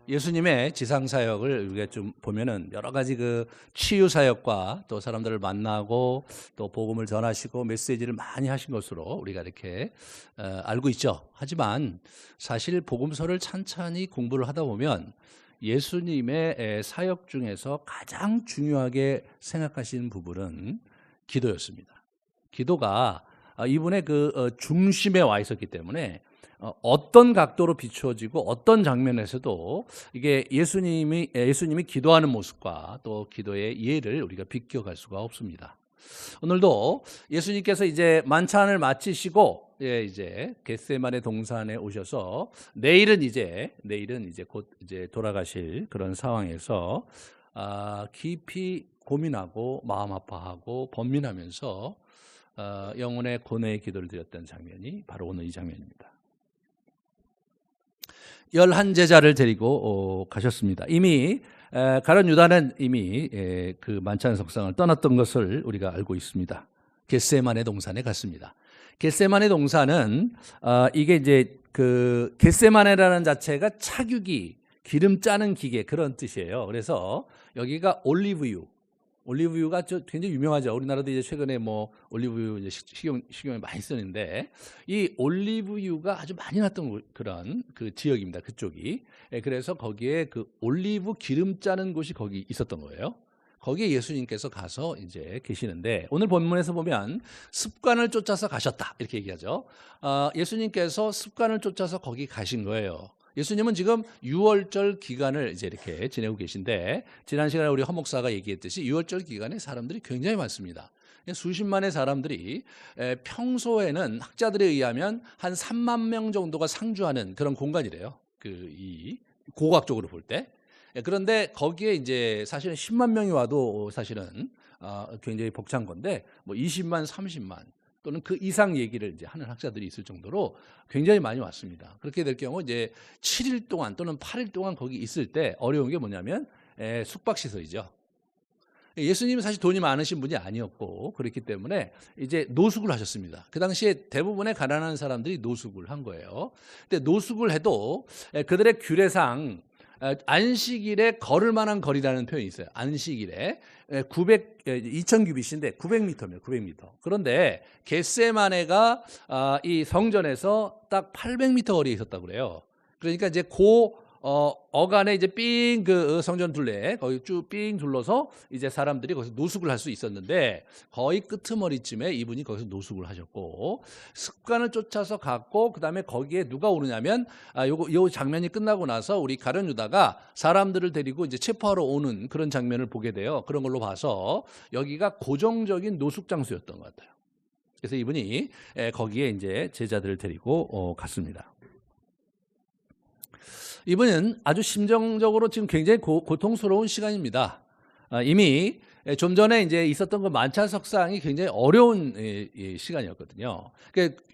예수님의 지상 사역을 우리가 좀 보면은 여러 가지 그 치유 사역과 또 사람들을 만나고 또 복음을 전하시고 메시지를 많이 하신 것으로 우리가 이렇게 알고 있죠. 하지만 사실 복음서를 찬찬히 공부를 하다 보면 예수님의 사역 중에서 가장 중요하게 생각하신 부분은 기도였습니다. 기도가 이분의 그 중심에 와 있었기 때문에 어떤 각도로 비추어지고 어떤 장면에서도 이게 예수님이 기도하는 모습과 또 기도의 이해를 우리가 비껴갈 수가 없습니다. 오늘도 예수님께서 이제 만찬을 마치시고 이제 겟세마네 동산에 오셔서 내일은 이제 곧 이제 돌아가실 그런 상황에서 깊이 고민하고 마음 아파하고 번민하면서 영혼의 고뇌의 기도를 드렸던 장면이 바로 오늘 이 장면입니다. 11제자를 데리고 가셨습니다. 이미 가룟 유다는 이미 그 만찬 석상을 떠났던 것을 우리가 알고 있습니다. 겟세마네 동산에 갔습니다. 겟세마네 동산은 이게 이제 그 겟세마네라는 자체가 차규기, 기름 짜는 기계 그런 뜻이에요. 그래서 여기가 올리브유가 굉장히 유명하죠. 우리나라도 이제 최근에 뭐 올리브유 이제 식용에 많이 쓰는데 이 올리브유가 아주 많이 났던 그런 그 지역입니다. 그쪽이. 그래서 거기에 그 올리브 기름 짜는 곳이 거기 있었던 거예요. 거기에 예수님께서 가서 이제 계시는데 오늘 본문에서 보면 습관을 쫓아서 가셨다 이렇게 얘기하죠. 예수님께서 습관을 쫓아서 거기 가신 거예요. 예수님은 지금 유월절 기간을 이제 이렇게 지내고 계신데 지난 시간에 우리 허 목사가 얘기했듯이 유월절 기간에 사람들이 굉장히 많습니다. 수십만의 사람들이 평소에는 학자들에 의하면 한 3만 명 정도가 상주하는 그런 공간이래요. 이 고고학적으로 볼 때. 그런데 거기에 이제 사실은 10만 명이 와도 사실은 굉장히 벅찬 건데 뭐 20만, 30만 또는 그 이상 얘기를 이제 하는 학자들이 있을 정도로 굉장히 많이 왔습니다. 그렇게 될 경우 이제 7일 동안 또는 8일 동안 거기 있을 때 어려운 게 뭐냐면 숙박시설이죠. 예수님은 사실 돈이 많으신 분이 아니었고 그렇기 때문에 이제 노숙을 하셨습니다. 그 당시에 대부분의 가난한 사람들이 노숙을 한 거예요. 근데 노숙을 해도 그들의 규례상 안식일에 걸을 만한 거리라는 표현이 있어요. 안식일에 2000규빗인데 900m입니다. 900m. 그런데 겟세마네가 이 성전에서 딱 800m 거리에 있었다고 그래요. 그러니까 이제 어간에 이제 삥 그 성전 둘레 거기 쭉 삥 둘러서 이제 사람들이 거기서 노숙을 할 수 있었는데 거의 끄트머리쯤에 이분이 거기서 노숙을 하셨고 습관을 쫓아서 갔고 그다음에 거기에 누가 오느냐면 요 장면이 끝나고 나서 우리 가룟 유다가 사람들을 데리고 이제 체포하러 오는 그런 장면을 보게 돼요. 그런 걸로 봐서 여기가 고정적인 노숙 장소였던 것 같아요. 그래서 이분이 거기에 이제 제자들을 데리고 갔습니다. 이분은 아주 심정적으로 지금 굉장히 고통스러운 시간입니다. 이미 좀 전에 이제 있었던 그 만찬 석상이 굉장히 어려운 시간이었거든요.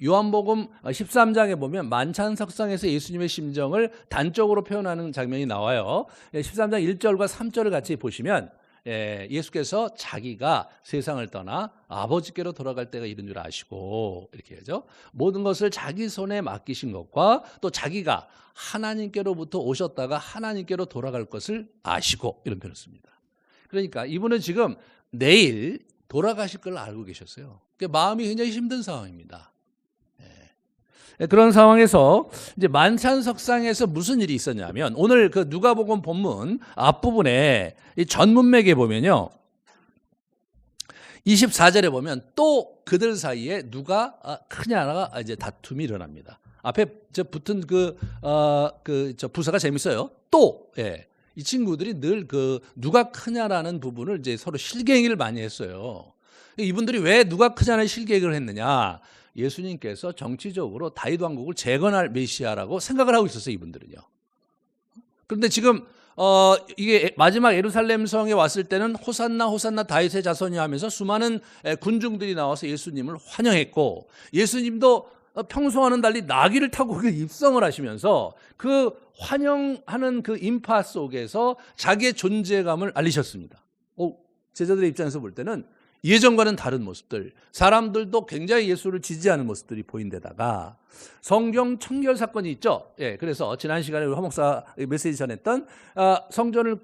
요한복음 13장에 보면 만찬 석상에서 예수님의 심정을 단적으로 표현하는 장면이 나와요. 13장 1절과 3절을 같이 보시면 예수께서 자기가 세상을 떠나 아버지께로 돌아갈 때가 이른 줄 아시고 이렇게 하죠. 모든 것을 자기 손에 맡기신 것과 또 자기가 하나님께로부터 오셨다가 하나님께로 돌아갈 것을 아시고 이런 표현을 씁니다. 그러니까 이분은 지금 내일 돌아가실 걸 알고 계셨어요. 그러니까 마음이 굉장히 힘든 상황입니다. 그런 상황에서 이제 만찬석상에서 무슨 일이 있었냐면 오늘 그 누가복음 본문 앞부분에 이 전문맥에 보면요. 24절에 보면 또 그들 사이에 누가 크냐가 이제 다툼이 일어납니다. 앞에 붙은 저 부사가 재밌어요. 또 이 친구들이 늘 그 누가 크냐라는 부분을 이제 서로 실갱이를 많이 했어요. 이분들이 왜 누가 크냐는 실갱이를 했느냐? 예수님께서 정치적으로 다윗 왕국을 재건할 메시아라고 생각을 하고 있었어요, 이분들은요. 그런데 지금 이게 마지막 예루살렘 성에 왔을 때는 호산나 호산나 다윗의 자손이 하면서 수많은 군중들이 나와서 예수님을 환영했고 예수님도 평소와는 달리 나귀를 타고 입성을 하시면서 그 환영하는 그 인파 속에서 자기의 존재감을 알리셨습니다. 제자들의 입장에서 볼 때는 예전과는 다른 모습들, 사람들도 굉장히 예수를 지지하는 모습들이 보인데다가 성경 청결 사건이 있죠. 예, 그래서 지난 시간에 우리 허 목사 메시지 전했던 성전을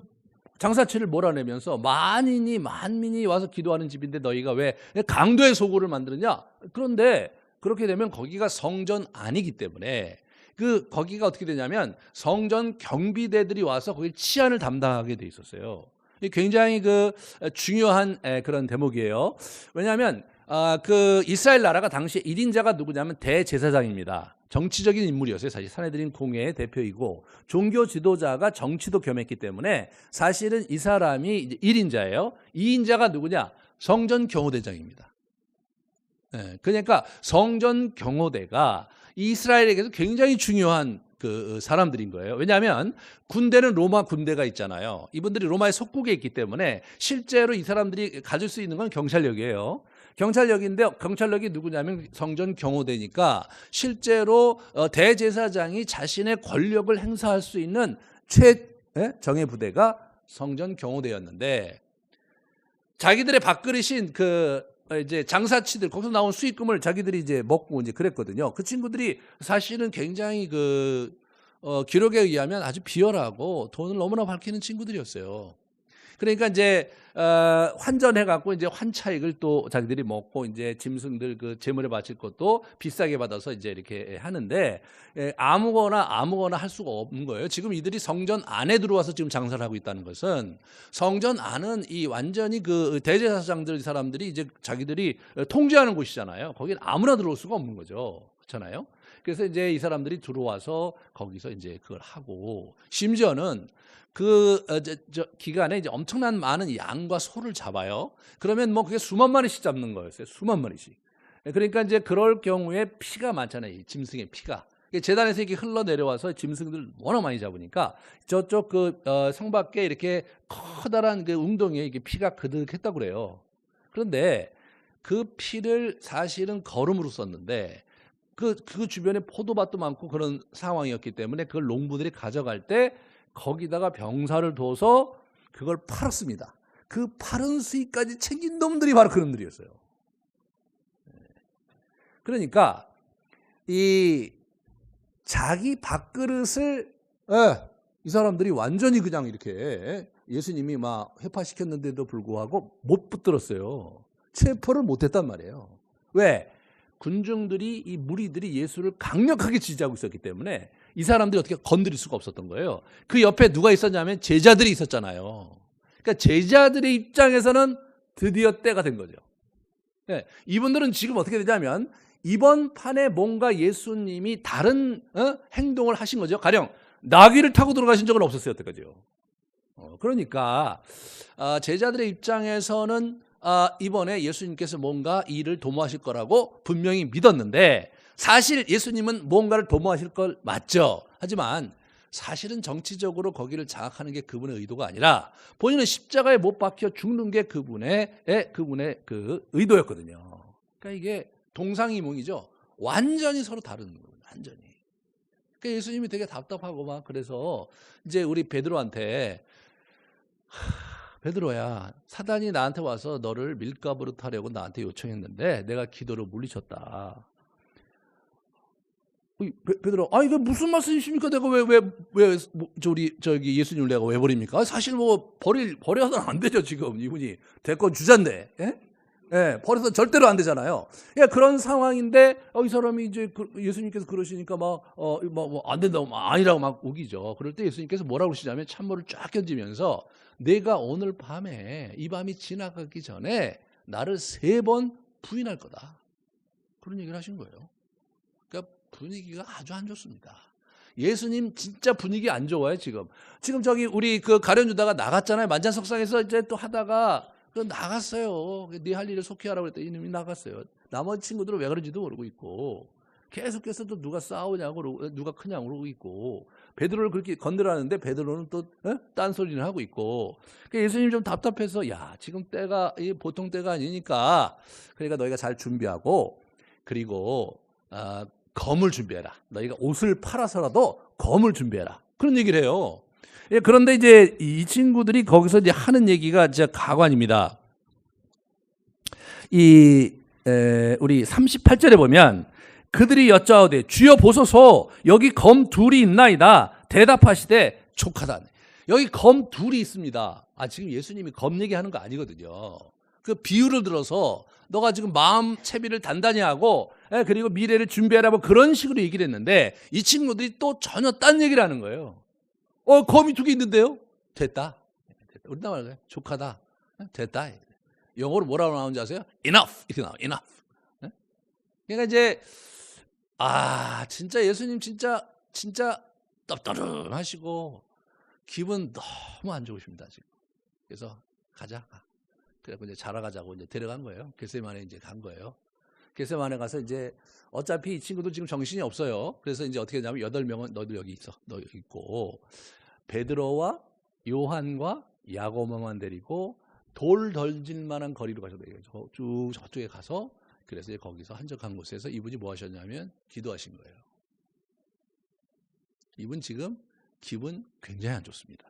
장사치를 몰아내면서 만민이 와서 기도하는 집인데 너희가 왜 강도의 소굴을 만드느냐? 그런데 그렇게 되면 거기가 성전 아니기 때문에 거기가 어떻게 되냐면 성전 경비대들이 와서 거기 치안을 담당하게 돼 있었어요. 굉장히 중요한 그런 대목이에요. 왜냐하면 이스라엘 나라가 당시에 1인자가 누구냐면 대제사장입니다. 정치적인 인물이었어요. 사실 산헤드린 공회의 대표이고 종교 지도자가 정치도 겸했기 때문에 사실은 이 사람이 이제 1인자예요. 2인자가 누구냐? 성전 경호대장입니다. 그러니까 성전 경호대가 이스라엘에게서 굉장히 중요한 사람들인 거예요. 왜냐하면 군대는 로마 군대가 있잖아요. 이분들이 로마의 속국에 있기 때문에 실제로 이 사람들이 가질 수 있는 건 경찰력이에요. 경찰력인데 경찰력이 누구냐면 성전 경호대니까 실제로 대제사장이 자신의 권력을 행사할 수 있는 최정예 부대가 성전 경호대였는데 자기들의 밥그릇인 이제 장사치들 거기서 나온 수익금을 자기들이 이제 먹고 이제 그랬거든요. 그 친구들이 사실은 굉장히 기록에 의하면 아주 비열하고 돈을 너무나 밝히는 친구들이었어요. 그러니까 이제 환전해 갖고 이제 환차익을 또 자기들이 먹고 이제 짐승들 제물에 바칠 것도 비싸게 받아서 이제 이렇게 하는데 아무거나 할 수가 없는 거예요. 지금 이들이 성전 안에 들어와서 지금 장사를 하고 있다는 것은 성전 안은 이 완전히 대제사장들 사람들이 이제 자기들이 통제하는 곳이잖아요. 거기는 아무나 들어올 수가 없는 거죠. 그렇잖아요. 그래서 이제 이 사람들이 들어와서 거기서 이제 그걸 하고 심지어는 기간에 이제 엄청난 많은 양과 소를 잡아요. 그러면 그게 수만 마리씩 잡는 거였어요. 수만 마리씩. 그러니까 이제 그럴 경우에 피가 많잖아요. 이 짐승의 피가. 제단에서 이렇게 흘러내려와서 짐승들 워낙 많이 잡으니까 저쪽 성 밖에 이렇게 커다란 웅덩이에 이게 피가 그득했다고 그래요. 그런데 그 피를 사실은 거름으로 썼는데 그 주변에 포도밭도 많고 그런 상황이었기 때문에 그걸 농부들이 가져갈 때 거기다가 병사를 둬서 그걸 팔았습니다. 그 팔은 수익까지 챙긴 놈들이 바로 그런 놈들이었어요. 그러니까 이 자기 밥그릇을 이 사람들이 완전히 그냥 이렇게 예수님이 막 회파시켰는데도 불구하고 못 붙들었어요. 체포를 못했단 말이에요. 왜? 군중들이 이 무리들이 예수를 강력하게 지지하고 있었기 때문에 이 사람들이 어떻게 건드릴 수가 없었던 거예요. 그 옆에 누가 있었냐면 제자들이 있었잖아요. 그러니까 제자들의 입장에서는 드디어 때가 된 거죠. 네, 이분들은 지금 어떻게 되냐면 이번 판에 뭔가 예수님이 다른 행동을 하신 거죠. 가령 나귀를 타고 들어가신 적은 없었어요. 여태까지요. 그러니까 제자들의 입장에서는 이번에 예수님께서 뭔가 일을 도모하실 거라고 분명히 믿었는데 사실 예수님은 뭔가를 도모하실 걸 맞죠. 하지만 사실은 정치적으로 거기를 장악하는 게 그분의 의도가 아니라 본인은 십자가에 못 박혀 죽는 게 그분의 의도였거든요. 그러니까 이게 동상이몽이죠. 완전히 서로 다른 거예요. 완전히. 그러니까 예수님이 되게 답답하고 막 그래서 이제 우리 베드로한테 베드로야, 사단이 나한테 와서 너를 밀가부로 타려고 나한테 요청했는데 내가 기도로 물리쳤다. 베드로, 이거 무슨 말씀이십니까? 내가 저기 예수님을 내가 왜 버립니까? 사실 버려서는 안 되죠. 지금 이분이 대권 주자인데, 버려서 절대로 안 되잖아요. 그런 상황인데 이 사람이 이제 예수님께서 그러시니까 안 된다고 아니라고 막 우기죠. 그럴 때 예수님께서 뭐라고 그러시냐면 찬물을 쫙 견지면서 내가 오늘 밤에 이 밤이 지나가기 전에 나를 3번 부인할 거다. 그런 얘기를 하신 거예요. 그러니까 분위기가 아주 안 좋습니다. 예수님 진짜 분위기 안 좋아요, 지금. 지금 저기 우리 가룟 유다가 나갔잖아요. 만찬석상에서 이제 또 하다가 나갔어요. 네 할 일을 속히 하라고 그랬더니 이놈이 나갔어요. 나머지 친구들은 왜 그런지도 모르고 있고 계속해서 또 누가 싸우냐고 누가 크냐고 그러고 있고 베드로를 그렇게 건드렸는데 베드로는 또 딴소리를 하고 있고 예수님 좀 답답해서 야 지금 때가 보통 때가 아니니까 그러니까 너희가 잘 준비하고 그리고 검을 준비해라. 너희가 옷을 팔아서라도 검을 준비해라. 그런 얘기를 해요. 그런데 이제 이 친구들이 거기서 이제 하는 얘기가 진짜 가관입니다. 우리 38절에 보면 그들이 여짜오되 주여 보소서 여기 검 둘이 있나이다. 대답하시되 족하다. 여기 검 둘이 있습니다. 지금 예수님이 검 얘기하는 거 아니거든요. 그 비유를 들어서 너가 지금 마음 채비를 단단히 하고 그리고 미래를 준비하라고 그런 식으로 얘기를 했는데 이 친구들이 또 전혀 딴 얘기를 하는 거예요. 검이 두 개 있는데요? 됐다. 우리나라 말로 족하다. 됐다. 영어로 뭐라고 나오는지 아세요? Enough 이렇게 나와요. Enough. 그러니까 이제 진짜 예수님 진짜 떡떠름하시고 기분 너무 안 좋으십니다 지금. 그래서 가자. 그래서 이제 자라가자고 이제 데려간 거예요. 겟세마네 이제 간 거예요. 겟세마네 가서 이제 어차피 이 친구도 지금 정신이 없어요. 그래서 이제 어떻게 했냐면 8명은 너희들 여기 있어. 너 여기 있고 베드로와 요한과 야고보만 데리고 돌 던질 만한 거리로 가셔도 돼요. 쭉 저쪽에 가서 그래서 거기서 한적한 곳에서 이분이 뭐 하셨냐면 기도하신 거예요. 이분 지금 기분 굉장히 안 좋습니다.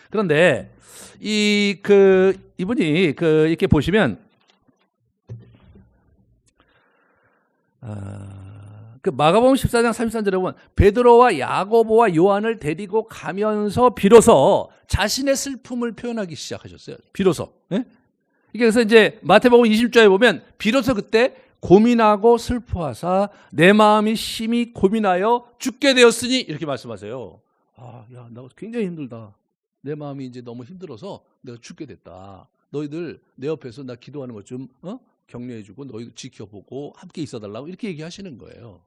그런데 이분이 이렇게 보시면 마가복음 14장 33절에 보면 베드로와 야고보와 요한을 데리고 가면서 비로소 자신의 슬픔을 표현하기 시작하셨어요. 비로소. 예? 그래서 이제 마태복음 20절에 보면 비로소 그때 고민하고 슬퍼하사 내 마음이 심히 고민하여 죽게 되었으니 이렇게 말씀하세요. 야, 나 굉장히 힘들다. 내 마음이 이제 너무 힘들어서 내가 죽게 됐다. 너희들 내 옆에서 나 기도하는 것 좀 격려해주고 너희 지켜보고 함께 있어달라고 이렇게 얘기하시는 거예요.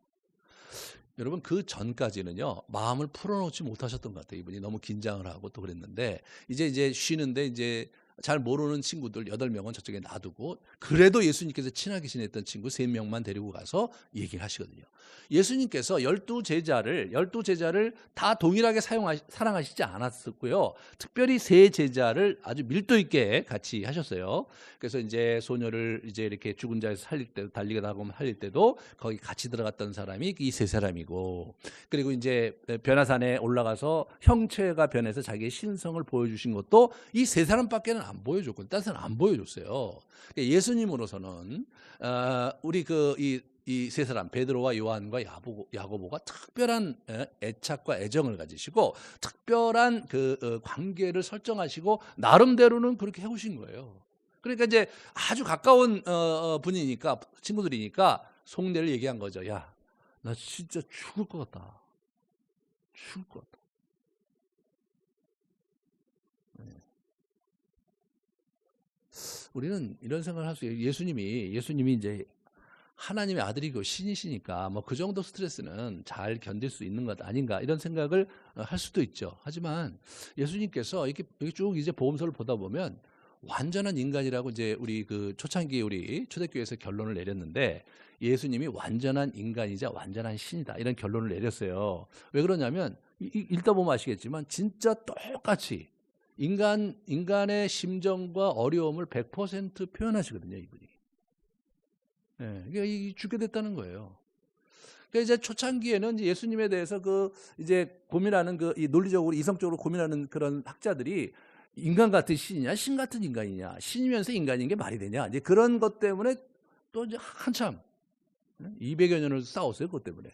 여러분 그 전까지는요 마음을 풀어놓지 못하셨던 것 같아요. 이분이 너무 긴장을 하고 또 그랬는데 이제 쉬는데 이제 잘 모르는 친구들 8명은 저쪽에 놔두고 그래도 예수님께서 친하게 지냈던 친구 3명만 데리고 가서 얘기하시거든요. 예수님께서 12제자를 다 동일하게 사랑하시지 않았었고요. 특별히 3제자를 아주 밀도 있게 같이 하셨어요. 그래서 이제 소녀를 이제 이렇게 죽은 자에서 살릴 때 달리게 하고 살릴 때도 거기 같이 들어갔던 사람이 이 3사람이고 그리고 이제 변화산에 올라가서 형체가 변해서 자기의 신성을 보여주신 것도 이 3사람밖에는 안 보여줬고 다른 사람 안 보여줬어요. 예수님으로서는 우리 이 3사람 베드로와 요한과 야고보가 특별한 애착과 애정을 가지시고 특별한 관계를 설정하시고 나름대로는 그렇게 해오신 거예요. 그러니까 이제 아주 가까운 분이니까 친구들이니까 속내를 얘기한 거죠. 야, 나 진짜 죽을 것 같다. 죽을 것 같다. 우리는 이런 생각을 할 수 있어요. 예수님이 이제 하나님의 아들이고 신이시니까 뭐 그 정도 스트레스는 잘 견딜 수 있는 것 아닌가 이런 생각을 할 수도 있죠. 하지만 예수님께서 이렇게 쭉 이제 복음서를 보다 보면 완전한 인간이라고 이제 우리 초창기 우리 초대교회에서 결론을 내렸는데 예수님이 완전한 인간이자 완전한 신이다 이런 결론을 내렸어요. 왜 그러냐면 읽다 보면 아시겠지만 진짜 똑같이 인간의 심정과 어려움을 100% 표현하시거든요, 이분이. 그러니까 죽게 됐다는 거예요. 그러니까 이제 초창기에는 예수님에 대해서 이제 고민하는 이 논리적으로 이성적으로 고민하는 그런 학자들이 인간 같은 신이냐, 신 같은 인간이냐, 신이면서 인간인 게 말이 되냐, 이제 그런 것 때문에 또 이제 한참 200여 년을 싸웠어요, 그것 때문에.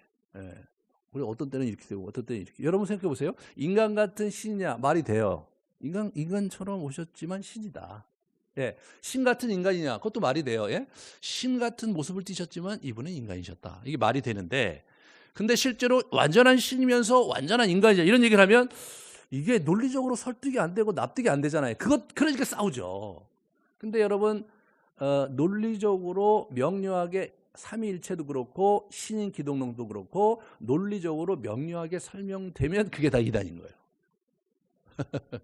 우리 어떤 때는 이렇게 되고 어떤 때는 이렇게. 여러분 생각해 보세요. 인간 같은 신이냐 말이 돼요. 인간처럼 오셨지만 신이다. 신 같은 인간이냐 그것도 말이 돼요. 신 같은 모습을 띠셨지만 이분은 인간이셨다. 이게 말이 되는데 근데 실제로 완전한 신이면서 완전한 인간이냐 이런 얘기를 하면 이게 논리적으로 설득이 안 되고 납득이 안 되잖아요. 그러니까 싸우죠. 근데 여러분 논리적으로 명료하게 삼위일체도 그렇고 신인 기독론도 그렇고 논리적으로 명료하게 설명되면 그게 다 이단인 거예요.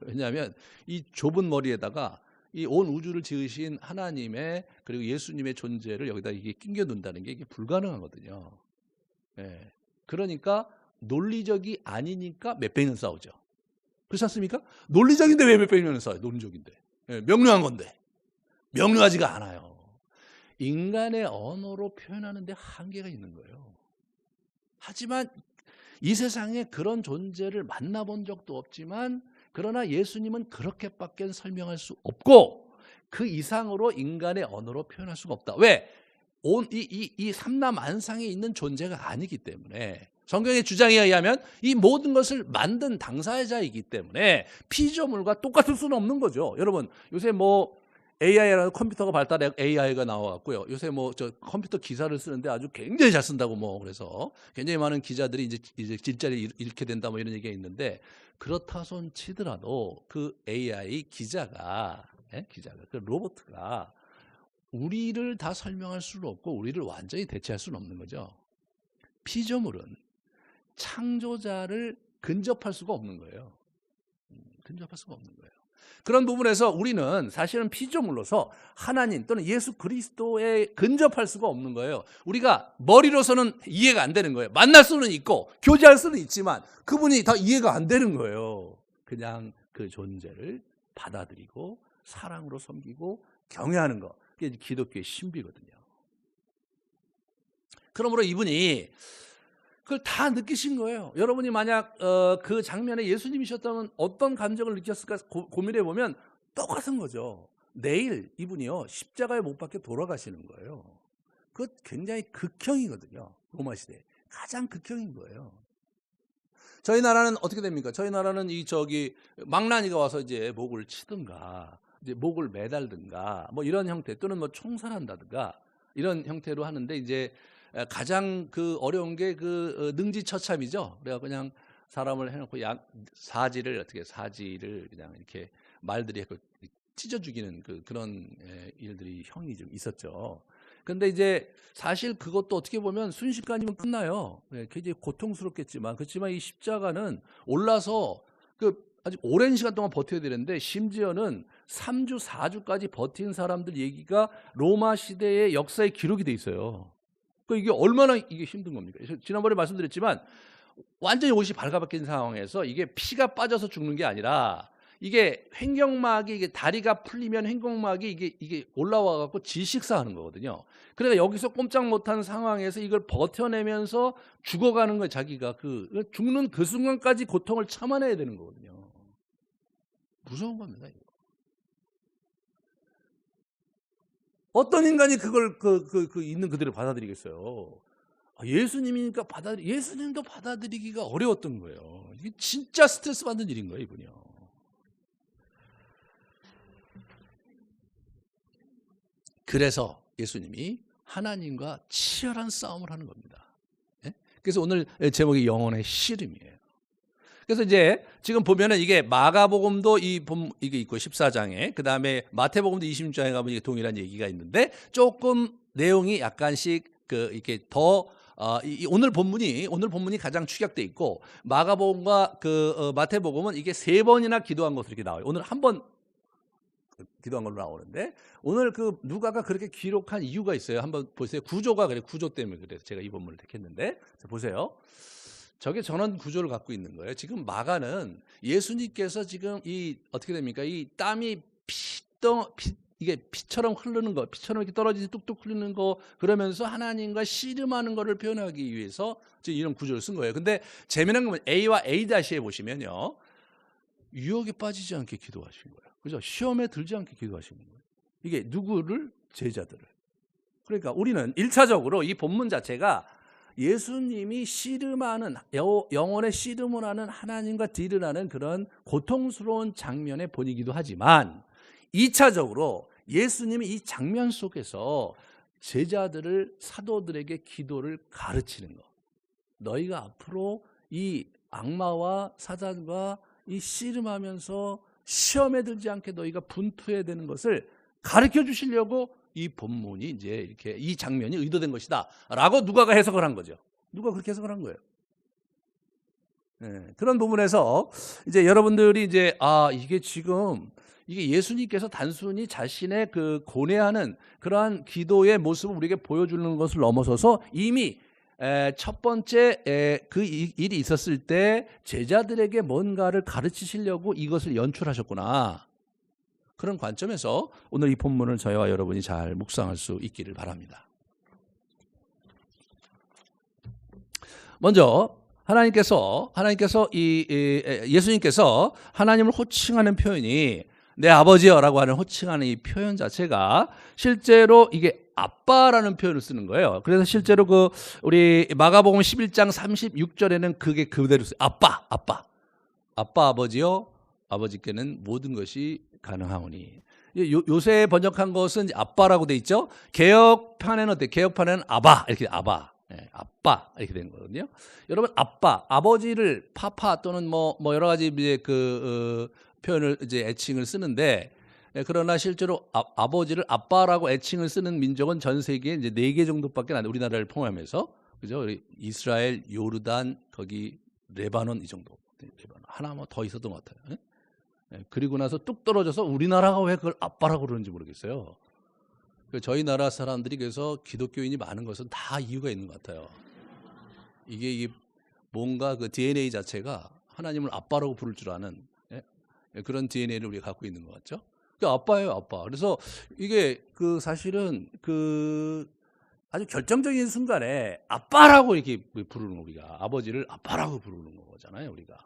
왜냐하면 이 좁은 머리에다가 이 온 우주를 지으신 하나님의 그리고 예수님의 존재를 여기다 이게 끼겨 놓는다는 게 이게 불가능하거든요. 그러니까 논리적이 아니니까 몇백년 싸우죠. 그렇지 않습니까? 논리적인데 왜 몇백년을 싸워요? 논리적인데. 명료한 건데. 명료하지가 않아요. 인간의 언어로 표현하는 데 한계가 있는 거예요. 하지만 이 세상에 그런 존재를 만나본 적도 없지만 그러나 예수님은 그렇게밖에 설명할 수 없고 그 이상으로 인간의 언어로 표현할 수가 없다. 왜? 이 삼라만상에 있는 존재가 아니기 때문에, 성경의 주장에 의하면 이 모든 것을 만든 당사자이기 때문에 피조물과 똑같을 수는 없는 거죠. 여러분, 요새 뭐 AI라는 컴퓨터가 발달해 AI가 나와갖고요. 요새 뭐 저 컴퓨터 기사를 쓰는데 아주 굉장히 잘 쓴다고, 뭐 그래서 굉장히 많은 기자들이 이제 일자리 잃게 된다 뭐 이런 얘기가 있는데, 그렇다 손 치더라도 그 AI 기자가 그 로봇가 우리를 다 설명할 수는 없고 우리를 완전히 대체할 수는 없는 거죠. 피조물은 창조자를 근접할 수가 없는 거예요. 근접할 수가 없는 거예요. 그런 부분에서 우리는 사실은 피조물로서 하나님 또는 예수 그리스도에 근접할 수가 없는 거예요. 우리가 머리로서는 이해가 안 되는 거예요. 만날 수는 있고 교제할 수는 있지만 그분이 다 이해가 안 되는 거예요. 그냥 그 존재를 받아들이고 사랑으로 섬기고 경외하는 거, 그게 기독교의 신비거든요. 그러므로 이분이 그걸 다 느끼신 거예요. 여러분이 만약 그 장면에 예수님이셨다면 어떤 감정을 느꼈을까 고민해 보면 똑같은 거죠. 내일 이분이요 십자가에 못 박혀 돌아가시는 거예요. 그것 굉장히 극형이거든요. 로마 시대 가장 극형인 거예요. 저희 나라는 어떻게 됩니까? 저희 나라는 망나니가 와서 이제 목을 치든가, 이제 목을 매달든가, 뭐 이런 형태, 또는 뭐 총살한다든가 이런 형태로 하는데, 이제 가장 그 어려운 게 그 능지처참이죠. 그래가 그냥 사람을 해놓고 사지를 그냥 이렇게 말들이 찢어 죽이는 그런 일들이 형이 좀 있었죠. 근데 이제 사실 그것도 어떻게 보면 순식간이면 끝나요. 굉장히 고통스럽겠지만, 그렇지만 이 십자가는 올라서 아주 오랜 시간 동안 버텨야 되는데, 심지어는 3주, 4주까지 버틴 사람들 얘기가 로마 시대의 역사에 기록이 돼 있어요. 이게 얼마나 이게 힘든 겁니까? 지난번에 말씀드렸지만 완전히 옷이 발가벗긴 상황에서 이게 피가 빠져서 죽는 게 아니라, 이게 횡격막이, 이게 다리가 풀리면 횡격막이 이게 올라와 갖고 질식사하는 거거든요. 그러니까 여기서 꼼짝 못한 상황에서 이걸 버텨내면서 죽어가는 거예요. 자기가 죽는 그 순간까지 고통을 참아내야 되는 거거든요. 무서운 겁니다, 이거. 어떤 인간이 그걸 있는 그대로 받아들이겠어요? 예수님이니까 예수님도 받아들이기가 어려웠던 거예요. 이게 진짜 스트레스 받는 일인 거예요, 이분이요. 그래서 예수님이 하나님과 치열한 싸움을 하는 겁니다. 그래서 오늘 제목이 영혼의 씨름이에요. 그래서 이제 지금 보면은 이게 마가복음도 이게 있고 14장에, 그 다음에 마태복음도 26장에 가면 이게 동일한 얘기가 있는데, 조금 내용이 약간씩 이렇게 더 오늘 본문이 가장 축약돼 있고, 마가복음과 마태복음은 이게 3번이나 기도한 것으로 이렇게 나와요. 오늘 한 번 기도한 걸로 나오는데, 오늘 누가가 그렇게 기록한 이유가 있어요. 한번 보세요. 구조가 그래, 구조 때문에 그래서 제가 이 본문을 택했는데, 보세요. 저게 전원 구조를 갖고 있는 거예요. 지금 마가는 예수님께서 지금 어떻게 됩니까? 이 땀이 이게 피처럼 흐르는 거, 피처럼 이렇게 떨어지지 뚝뚝 흘리는 거, 그러면서 하나님과 씨름하는 거를 표현하기 위해서 지금 이런 구조를 쓴 거예요. 근데 재미난 건 A와 A-에 보시면요, 유혹에 빠지지 않게 기도하신 거예요. 그죠? 시험에 들지 않게 기도하시는 거예요. 이게 누구를? 제자들을. 그러니까 우리는 1차적으로 이 본문 자체가 예수님이 씨름하는, 영혼의 씨름을 하는, 하나님과 딜을 하는 그런 고통스러운 장면의 본이기도 하지만, 2차적으로 예수님이 이 장면 속에서 제자들을, 사도들에게 기도를 가르치는 거. 너희가 앞으로 이 악마와 사단과 이 씨름하면서 시험에 들지 않게 너희가 분투해야 되는 것을 가르쳐 주시려고 이 본문이 이제 이렇게 이 장면이 의도된 것이다 라고 누가가 해석을 한 거죠. 누가 그렇게 해석을 한 거예요. 그런 부분에서 이제 여러분들이 이제 이게 지금 이게 예수님께서 단순히 자신의 고뇌하는 그러한 기도의 모습을 우리에게 보여주는 것을 넘어서서 이미 첫 번째 그 일이 있었을 때 제자들에게 뭔가를 가르치시려고 이것을 연출하셨구나. 그런 관점에서 오늘 이 본문을 저희와 여러분이 잘 묵상할 수 있기를 바랍니다. 먼저 예수님께서 하나님을 호칭하는 표현이 내 아버지여라고 하는 호칭하는 이 표현 자체가 실제로 이게 아빠라는 표현을 쓰는 거예요. 그래서 실제로 그 우리 마가복음 11장 36절에는 그게 그대로 써요. 아빠, 아빠. 아빠 아버지요, 아버지께는 모든 것이 가능하오니. 요새 번역한 것은 아빠라고 돼 있죠. 개혁판에는 어때? 개혁판에는 아바 이렇게 아바, 네, 아빠 이렇게 된 거거든요. 여러분 아빠, 아버지를 파파 또는 뭐 여러 가지 이제 그 표현을 이제 애칭을 쓰는데, 그러나 실제로 아버지를 아빠라고 애칭을 쓰는 민족은 전 세계에 이제 4개 정도밖에 안 돼. 우리나라를 포함해서 그죠? 이스라엘, 요르단, 거기 레바논 이 정도. 레바논. 하나 뭐 더 있었던 것 같아요. 그리고 나서 뚝 떨어져서 우리나라가 왜 그걸 아빠라고 그러는지 모르겠어요. 저희 나라 사람들이 그래서 기독교인이 많은 것은 다 이유가 있는 것 같아요. 이게 뭔가 그 DNA 자체가 하나님을 아빠라고 부를 줄 아는 그런 DNA를 우리가 갖고 있는 것 같죠. 아빠예요, 아빠. 그래서 이게 그 사실은 그 아주 결정적인 순간에 아빠라고 이렇게 부르는 우리가 아버지를 아빠라고 부르는 거잖아요, 우리가.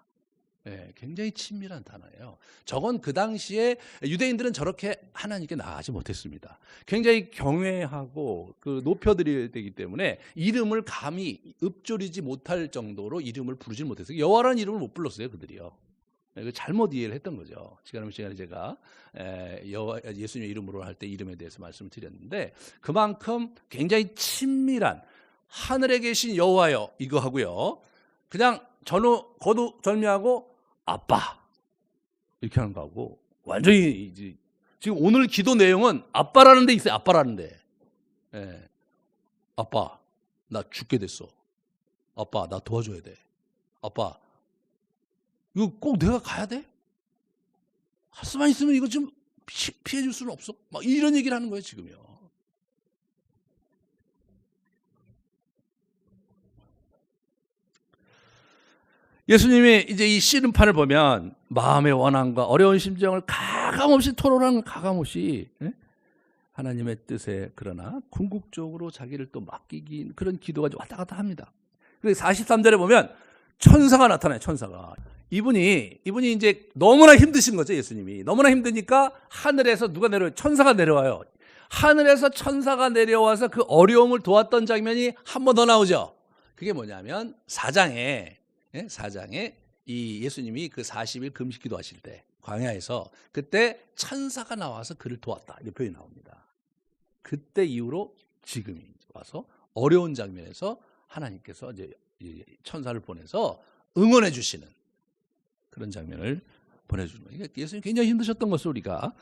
네, 굉장히 친밀한 단어예요. 저건 그 당시에 유대인들은 저렇게 하나님께 나아가지 못했습니다. 굉장히 경외하고 그 높여드려야 되기 때문에 이름을 감히 읊조리지 못할 정도로 이름을 부르지 못했어요. 여호와라는 이름을 못 불렀어요, 그들이요. 잘못 이해를 했던 거죠. 시간은 제가 예수님 이름으로 할 때 이름에 대해서 말씀을 드렸는데, 그만큼 굉장히 친밀한 하늘에 계신 여호와여 이거 하고요, 그냥 거두절미하고 아빠 이렇게 하는 거하고 완전히 이제 지금 오늘 기도 내용은 아빠라는 데 있어요. 아빠라는 데. 아빠 나 죽게 됐어. 아빠 나 도와줘야 돼. 아빠 이거 꼭 내가 가야 돼? 할 수만 있으면 이거 좀 피해 줄 수는 없어? 막 이런 얘기를 하는 거예요, 지금요. 예수님이 이제 이 씨름판을 보면 마음의 원함과 어려운 심정을 가감없이 토론하는, 가감없이 하나님의 뜻에 그러나 궁극적으로 자기를 또 맡기긴, 그런 기도가 왔다 갔다 합니다. 그래서 43절에 보면 천사가 나타나요. 천사가. 이분이 이제 너무나 힘드신 거죠. 예수님이 너무나 힘드니까 하늘에서 누가 내려와요? 천사가 내려와요. 하늘에서 천사가 내려와서 그 어려움을 도왔던 장면이 한 번 더 나오죠. 그게 뭐냐면 4장에 이 예수님이 그 40일 금식 기도하실 때 광야에서 그때 천사가 나와서 그를 도왔다, 이렇게 표현이 나옵니다. 그때 이후로 지금이 와서 어려운 장면에서 하나님께서 이제 천사를 보내서 응원해 주시는 그런 장면을 보내주는 거예요. 예수님 굉장히 힘드셨던 것을 우리가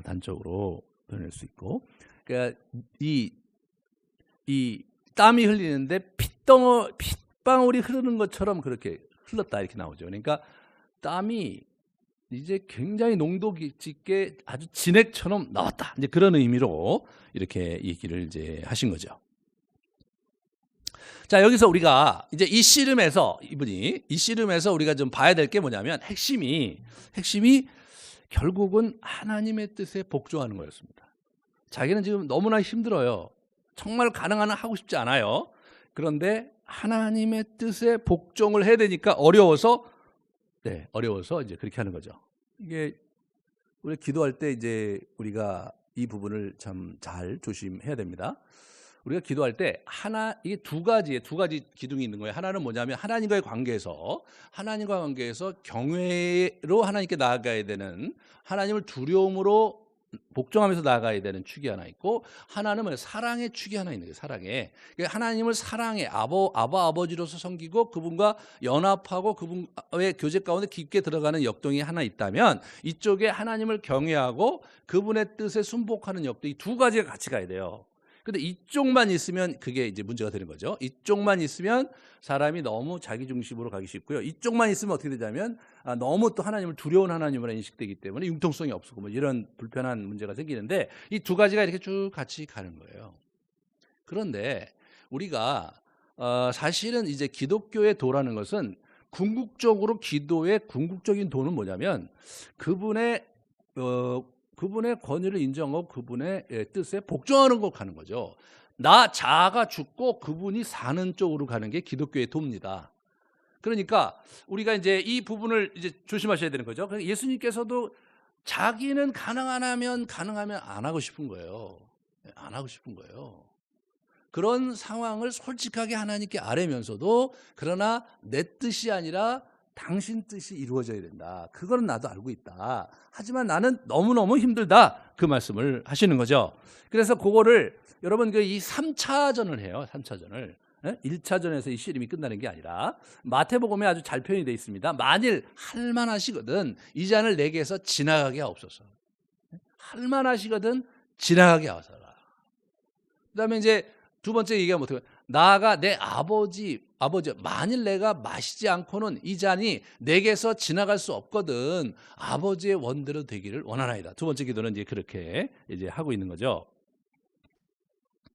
단적으로 표현할 수 있고, 그러니까 이 땀이 흘리는데 핏방울이 흐르는 것처럼 그렇게 흘렀다, 이렇게 나오죠. 그러니까 땀이 이제 굉장히 농도 깊게 아주 진액처럼 나왔다, 이제 그런 의미로 이렇게 얘기를 이제 하신 거죠. 자, 여기서 우리가 이제 이 씨름에서 우리가 좀 봐야 될 게 뭐냐면 핵심이 결국은 하나님의 뜻에 복종하는 거였습니다. 자기는 지금 너무나 힘들어요. 정말 가능한 한 하고 싶지 않아요. 그런데 하나님의 뜻에 복종을 해야 되니까 어려워서 이제 그렇게 하는 거죠. 이게 우리 기도할 때 이제 우리가 이 부분을 참 잘 조심해야 됩니다. 우리가 기도할 때 이게 두 가지 기둥이 있는 거예요. 하나는 뭐냐면 하나님과의 관계에서 경외로 하나님께 나아가야 되는, 하나님을 두려움으로 복종하면서 나아가야 되는 축이 하나 있고, 하나는 뭐예요? 사랑의 축이 하나 있는 거예요. 사랑의. 하나님을 사랑해 아버지로서 섬기고 그분과 연합하고 그분의 교제 가운데 깊게 들어가는 역동이 하나 있다면, 이쪽에 하나님을 경외하고 그분의 뜻에 순복하는 역동, 이 두 가지가 같이 가야 돼요. 근데 이쪽만 있으면 그게 이제 문제가 되는 거죠. 이쪽만 있으면 사람이 너무 자기 중심으로 가기 쉽고요. 이쪽만 있으면 어떻게 되냐면 너무 또 하나님을 두려운 하나님으로 인식되기 때문에 융통성이 없고 뭐 이런 불편한 문제가 생기는데, 이 두 가지가 이렇게 쭉 같이 가는 거예요. 그런데 우리가 사실은 이제 기독교의 도라는 것은 궁극적으로 기도의 궁극적인 도는 뭐냐면 그분의 권위를 인정하고 그분의 뜻에 복종하는 것 가는 거죠. 나 자아가 죽고 그분이 사는 쪽으로 가는 게 기독교의 도입니다. 그러니까 우리가 이제 이 부분을 이제 조심하셔야 되는 거죠. 예수님께서도 자기는 가능하면 안 하고 싶은 거예요. 안 하고 싶은 거예요. 그런 상황을 솔직하게 하나님께 아뢰면서도 그러나 내 뜻이 아니라 당신 뜻이 이루어져야 된다. 그거는 나도 알고 있다. 하지만 나는 너무너무 힘들다. 그 말씀을 하시는 거죠. 그래서 그거를 여러분 이 3차전을 해요. 3차전을. 1차전에서 이 씨름이 끝나는 게 아니라 마태복음에 아주 잘 표현이 되어 있습니다. 만일 할만하시거든 이 잔을 내게서 지나가게 하옵소서. 할만하시거든 지나가게 하소서. 그다음에 이제 두 번째 얘기가 어떻게 나아가 내 아버지 만일 내가 마시지 않고는 이 잔이 내게서 지나갈 수 없거든 아버지의 원대로 되기를 원하나이다. 두 번째 기도는 이제 그렇게 이제 하고 있는 거죠.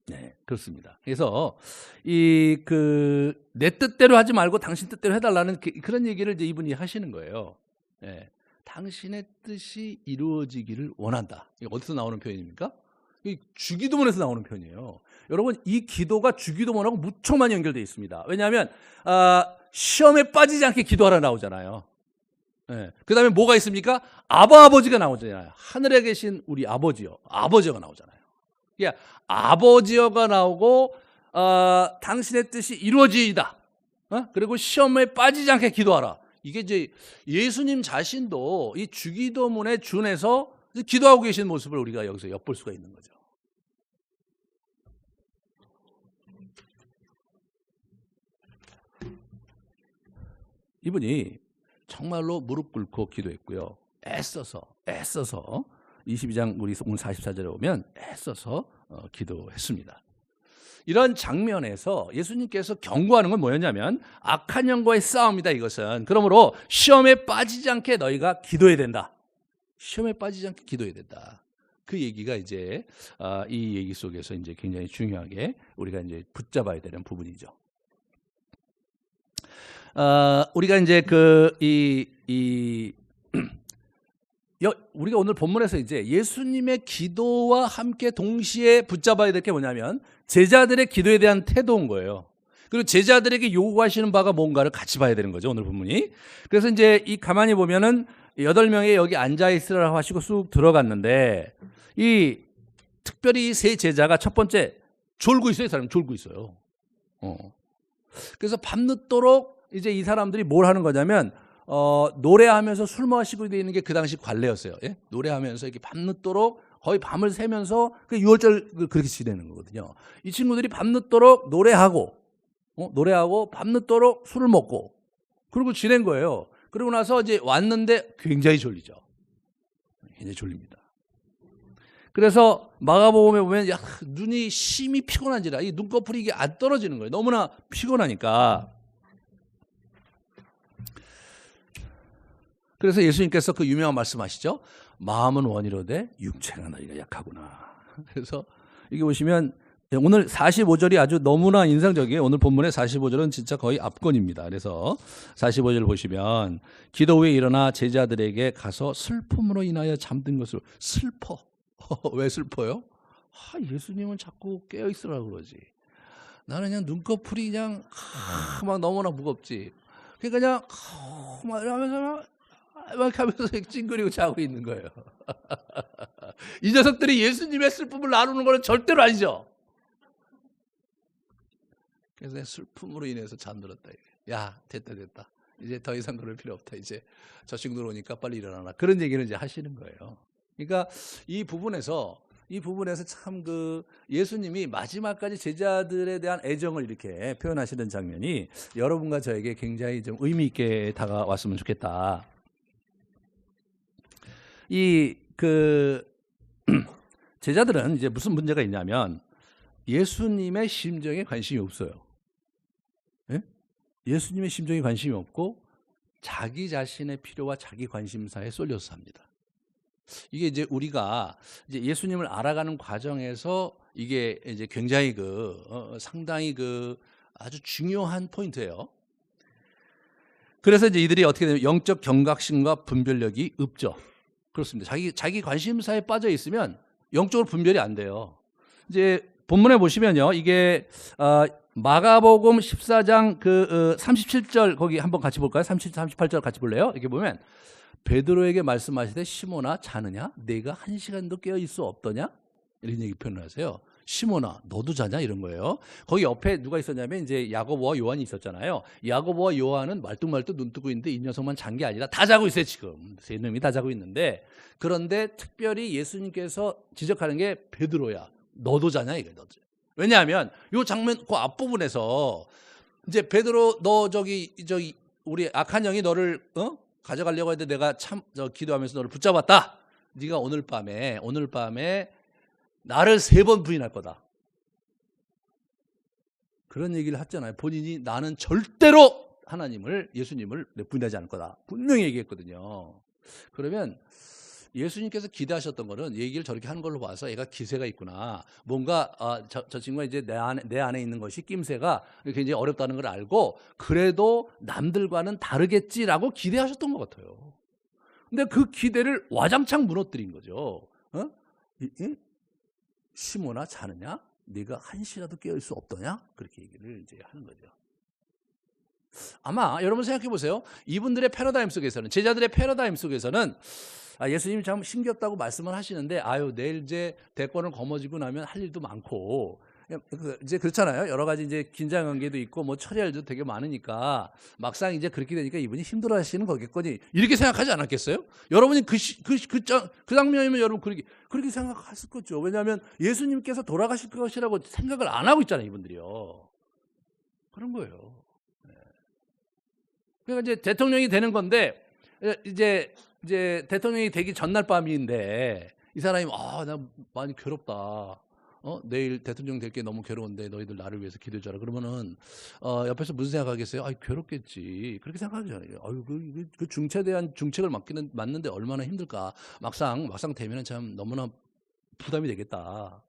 네, 그렇습니다. 그래서 내 뜻대로 하지 말고 당신 뜻대로 해달라는 그런 얘기를 이제 이분이 하시는 거예요. 네, 당신의 뜻이 이루어지기를 원한다. 이게 어디서 나오는 표현입니까? 이 주기도문에서 나오는 표현이에요. 여러분 이 기도가 주기도문하고 무척 많이 연결되어 있습니다. 왜냐하면 시험에 빠지지 않게 기도하라 나오잖아요. 네. 그 다음에 뭐가 있습니까? 아버지가 나오잖아요. 하늘에 계신 우리 아버지요. 아버지가 나오잖아요. 예, 아버지여가 나오고 당신의 뜻이 이루어지이다. 그리고 시험에 빠지지 않게 기도하라. 이게 이제 예수님 자신도 이 주기도문에 준해서 기도하고 계신 모습을 우리가 여기서 엿볼 수가 있는 거죠. 이분이 정말로 무릎 꿇고 기도했고요. 애써서 22장 우리 오늘 44절에 보면 애써서 기도했습니다. 이런 장면에서 예수님께서 경고하는 건 뭐였냐면 악한 영과의 싸움이다 이것은. 그러므로 시험에 빠지지 않게 너희가 기도해야 된다. 시험에 빠지지 않게 기도해야 된다. 그 얘기가 이제 이 얘기 속에서 이제 굉장히 중요하게 우리가 이제 붙잡아야 되는 부분이죠. 우리가 이제 우리가 오늘 본문에서 이제 예수님의 기도와 함께 동시에 붙잡아야 될 게 뭐냐면 제자들의 기도에 대한 태도인 거예요. 그리고 제자들에게 요구하시는 바가 뭔가를 같이 봐야 되는 거죠. 오늘 본문이. 그래서 이제 이 가만히 보면은 8명이 여기 앉아 있으라고 하시고 쑥 들어갔는데 특별히 이 세 제자가 첫 번째 졸고 있어요. 이 사람 졸고 있어요. 그래서 밤늦도록 이제 이 사람들이 뭘 하는 거냐면 노래하면서 술 마시고 있는 게 그 당시 관례였어요. 예? 노래하면서 이렇게 밤늦도록 거의 밤을 새면서 그 6월절 그렇게 지내는 거거든요. 이 친구들이 밤늦도록 노래하고 밤늦도록 술을 먹고 그리고 지낸 거예요. 그러고 나서 이제 왔는데 굉장히 졸리죠. 굉장히 졸립니다. 그래서 마가복음에 보면 눈이 심히 피곤한지라 이 눈꺼풀이 이게 안 떨어지는 거예요. 너무나 피곤하니까. 그래서 예수님께서 그 유명한 말씀하시죠. 마음은 원이로되 육체가 너희가 약하구나. 그래서 이게 보시면 오늘 45절이 아주 너무나 인상적이에요. 오늘 본문의 45절은 진짜 거의 압권입니다. 그래서 45절 보시면 기도 후에 일어나 제자들에게 가서 슬픔으로 인하여 잠든 것을 슬퍼. 왜 슬퍼요? 예수님은 자꾸 깨어있으라고 그러지. 나는 그냥 눈꺼풀이 그냥 막 너무나 무겁지. 그러니까 그냥 막 이러면서 막 하면서 찡그리고 자고 있는 거예요. 이 녀석들이 예수님의 슬픔을 나누는 건 절대로 아니죠. 그래서 슬픔으로 인해서 잠들었다. 야, 됐다. 이제 더 이상 그럴 필요 없다. 이제 저 친구들 오니까 빨리 일어나라. 그런 얘기를 이제 하시는 거예요. 그러니까 이 부분에서 참 예수님이 마지막까지 제자들에 대한 애정을 이렇게 표현하시는 장면이 여러분과 저에게 굉장히 좀 의미 있게 다가왔으면 좋겠다. 제자들은 이제 무슨 문제가 있냐면 예수님의 심정에 관심이 없어요. 예? 예수님의 심정에 관심이 없고 자기 자신의 필요와 자기 관심사에 쏠려서 삽니다. 이게 이제 우리가 이제 예수님을 알아가는 과정에서 이게 이제 굉장히 상당히 아주 중요한 포인트예요. 그래서 이제 이들이 어떻게 되면 영적 경각심과 분별력이 없죠. 그렇습니다. 자기 관심사에 빠져 있으면 영적으로 분별이 안 돼요. 이제 본문에 보시면요, 이게 마가복음 14장 37절 거기 한번 같이 볼까요? 37, 38절 같이 볼래요? 이렇게 보면 베드로에게 말씀하시되 시몬아 자느냐? 네가 1시간도 깨어 있을 수 없더냐? 이런 얘기 표현을 하세요. 시몬아 너도 자냐? 이런 거예요. 거기 옆에 누가 있었냐면 이제 야고보와 요한이 있었잖아요. 야고보와 요한은 말뚝말뚝 눈 뜨고 있는데 이 녀석만 잔 게 아니라 다 자고 있어요. 지금 세 놈이 다 자고 있는데, 그런데 특별히 예수님께서 지적하는 게 베드로야 너도 자냐 이거예요. 너도. 왜냐하면 이 장면 그 앞부분에서 이제 베드로 너 저기 우리 악한 영이 너를 가져가려고 했는데 내가 참 기도하면서 너를 붙잡았다. 네가 오늘 밤에 나를 3번 부인할 거다. 그런 얘기를 했잖아요. 본인이 나는 절대로 예수님을 부인하지 않을 거다. 분명히 얘기했거든요. 그러면 예수님께서 기대하셨던 거는 얘기를 저렇게 하는 걸로 봐서 얘가 기세가 있구나. 뭔가 저 친구가 이제 내 안에 있는 것이 낌새가 굉장히 어렵다는 걸 알고 그래도 남들과는 다르겠지라고 기대하셨던 것 같아요. 근데 그 기대를 와장창 무너뜨린 거죠. 시몬아 자느냐? 네가 1시라도 깨어있을 수 없더냐? 그렇게 얘기를 이제 하는 거죠. 아마 여러분 생각해 보세요. 이분들의 패러다임 속에서는, 제자들의 패러다임 속에서는 예수님이 참 신기하다고 말씀을 하시는데 내일 이제 대권을 거머쥐고 나면 할 일도 많고 이제 그렇잖아요. 여러 가지 이제 긴장 관계도 있고 뭐 처리할 일도 되게 많으니까 막상 이제 그렇게 되니까 이분이 힘들어 하시는 거겠거니 이렇게 생각하지 않았겠어요? 여러분이 그 장면이면 여러분 그렇게 생각했을 거죠. 왜냐하면 예수님께서 돌아가실 것이라고 생각을 안 하고 있잖아요. 이분들이요. 그런 거예요. 그러니까 이제 대통령이 되는 건데 이제 대통령이 되기 전날 밤인데 이 사람이 나 많이 괴롭다. 내일 대통령 될 게 너무 괴로운데 너희들 나를 위해서 기도해줘라. 그러면은 옆에서 무슨 생각하겠어요? 괴롭겠지. 그렇게 생각하잖아요. 그 중체에 대한 중책을 맡는데 얼마나 힘들까. 막상 되면은 참 너무나 부담이 되겠다.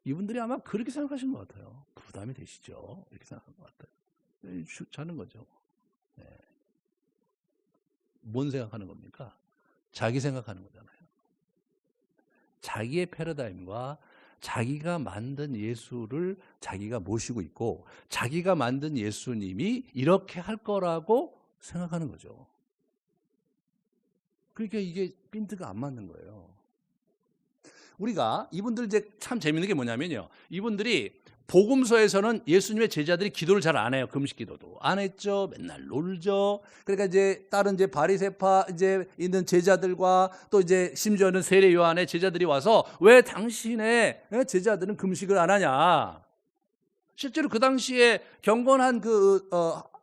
이분들이 아마 그렇게 생각하신 것 같아요. 부담이 되시죠. 이렇게 생각한 것 같아요. 자는 거죠. 네. 뭔 생각하는 겁니까? 자기 생각하는 거잖아요. 자기의 패러다임과 자기가 만든 예수를 자기가 모시고 있고 자기가 만든 예수님이 이렇게 할 거라고 생각하는 거죠. 그러니까 이게 핀트가 안 맞는 거예요. 우리가 이분들 이제 참 재밌는 게 뭐냐면요. 이분들이 복음서에서는 예수님의 제자들이 기도를 잘 안 해요. 금식 기도도 안 했죠. 맨날 놀죠. 그러니까 이제 다른 이제 바리새파 이제 있는 제자들과 또 이제 심지어는 세례 요한의 제자들이 와서 왜 당신의 제자들은 금식을 안 하냐? 실제로 그 당시에 경건한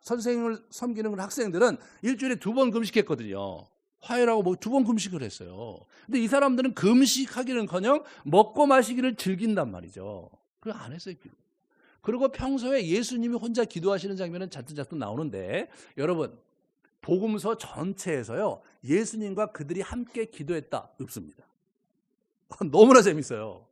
선생을 섬기는 학생들은 일주일에 2번 금식했거든요. 화요일하고 2번 금식을 했어요. 근데 이 사람들은 금식하기는커녕 먹고 마시기를 즐긴단 말이죠. 그걸 안 했어요. 그리고 평소에 예수님이 혼자 기도하시는 장면은 잔뜩 나오는데 여러분 복음서 전체에서요 예수님과 그들이 함께 기도했다 없습니다. 너무나 재밌어요.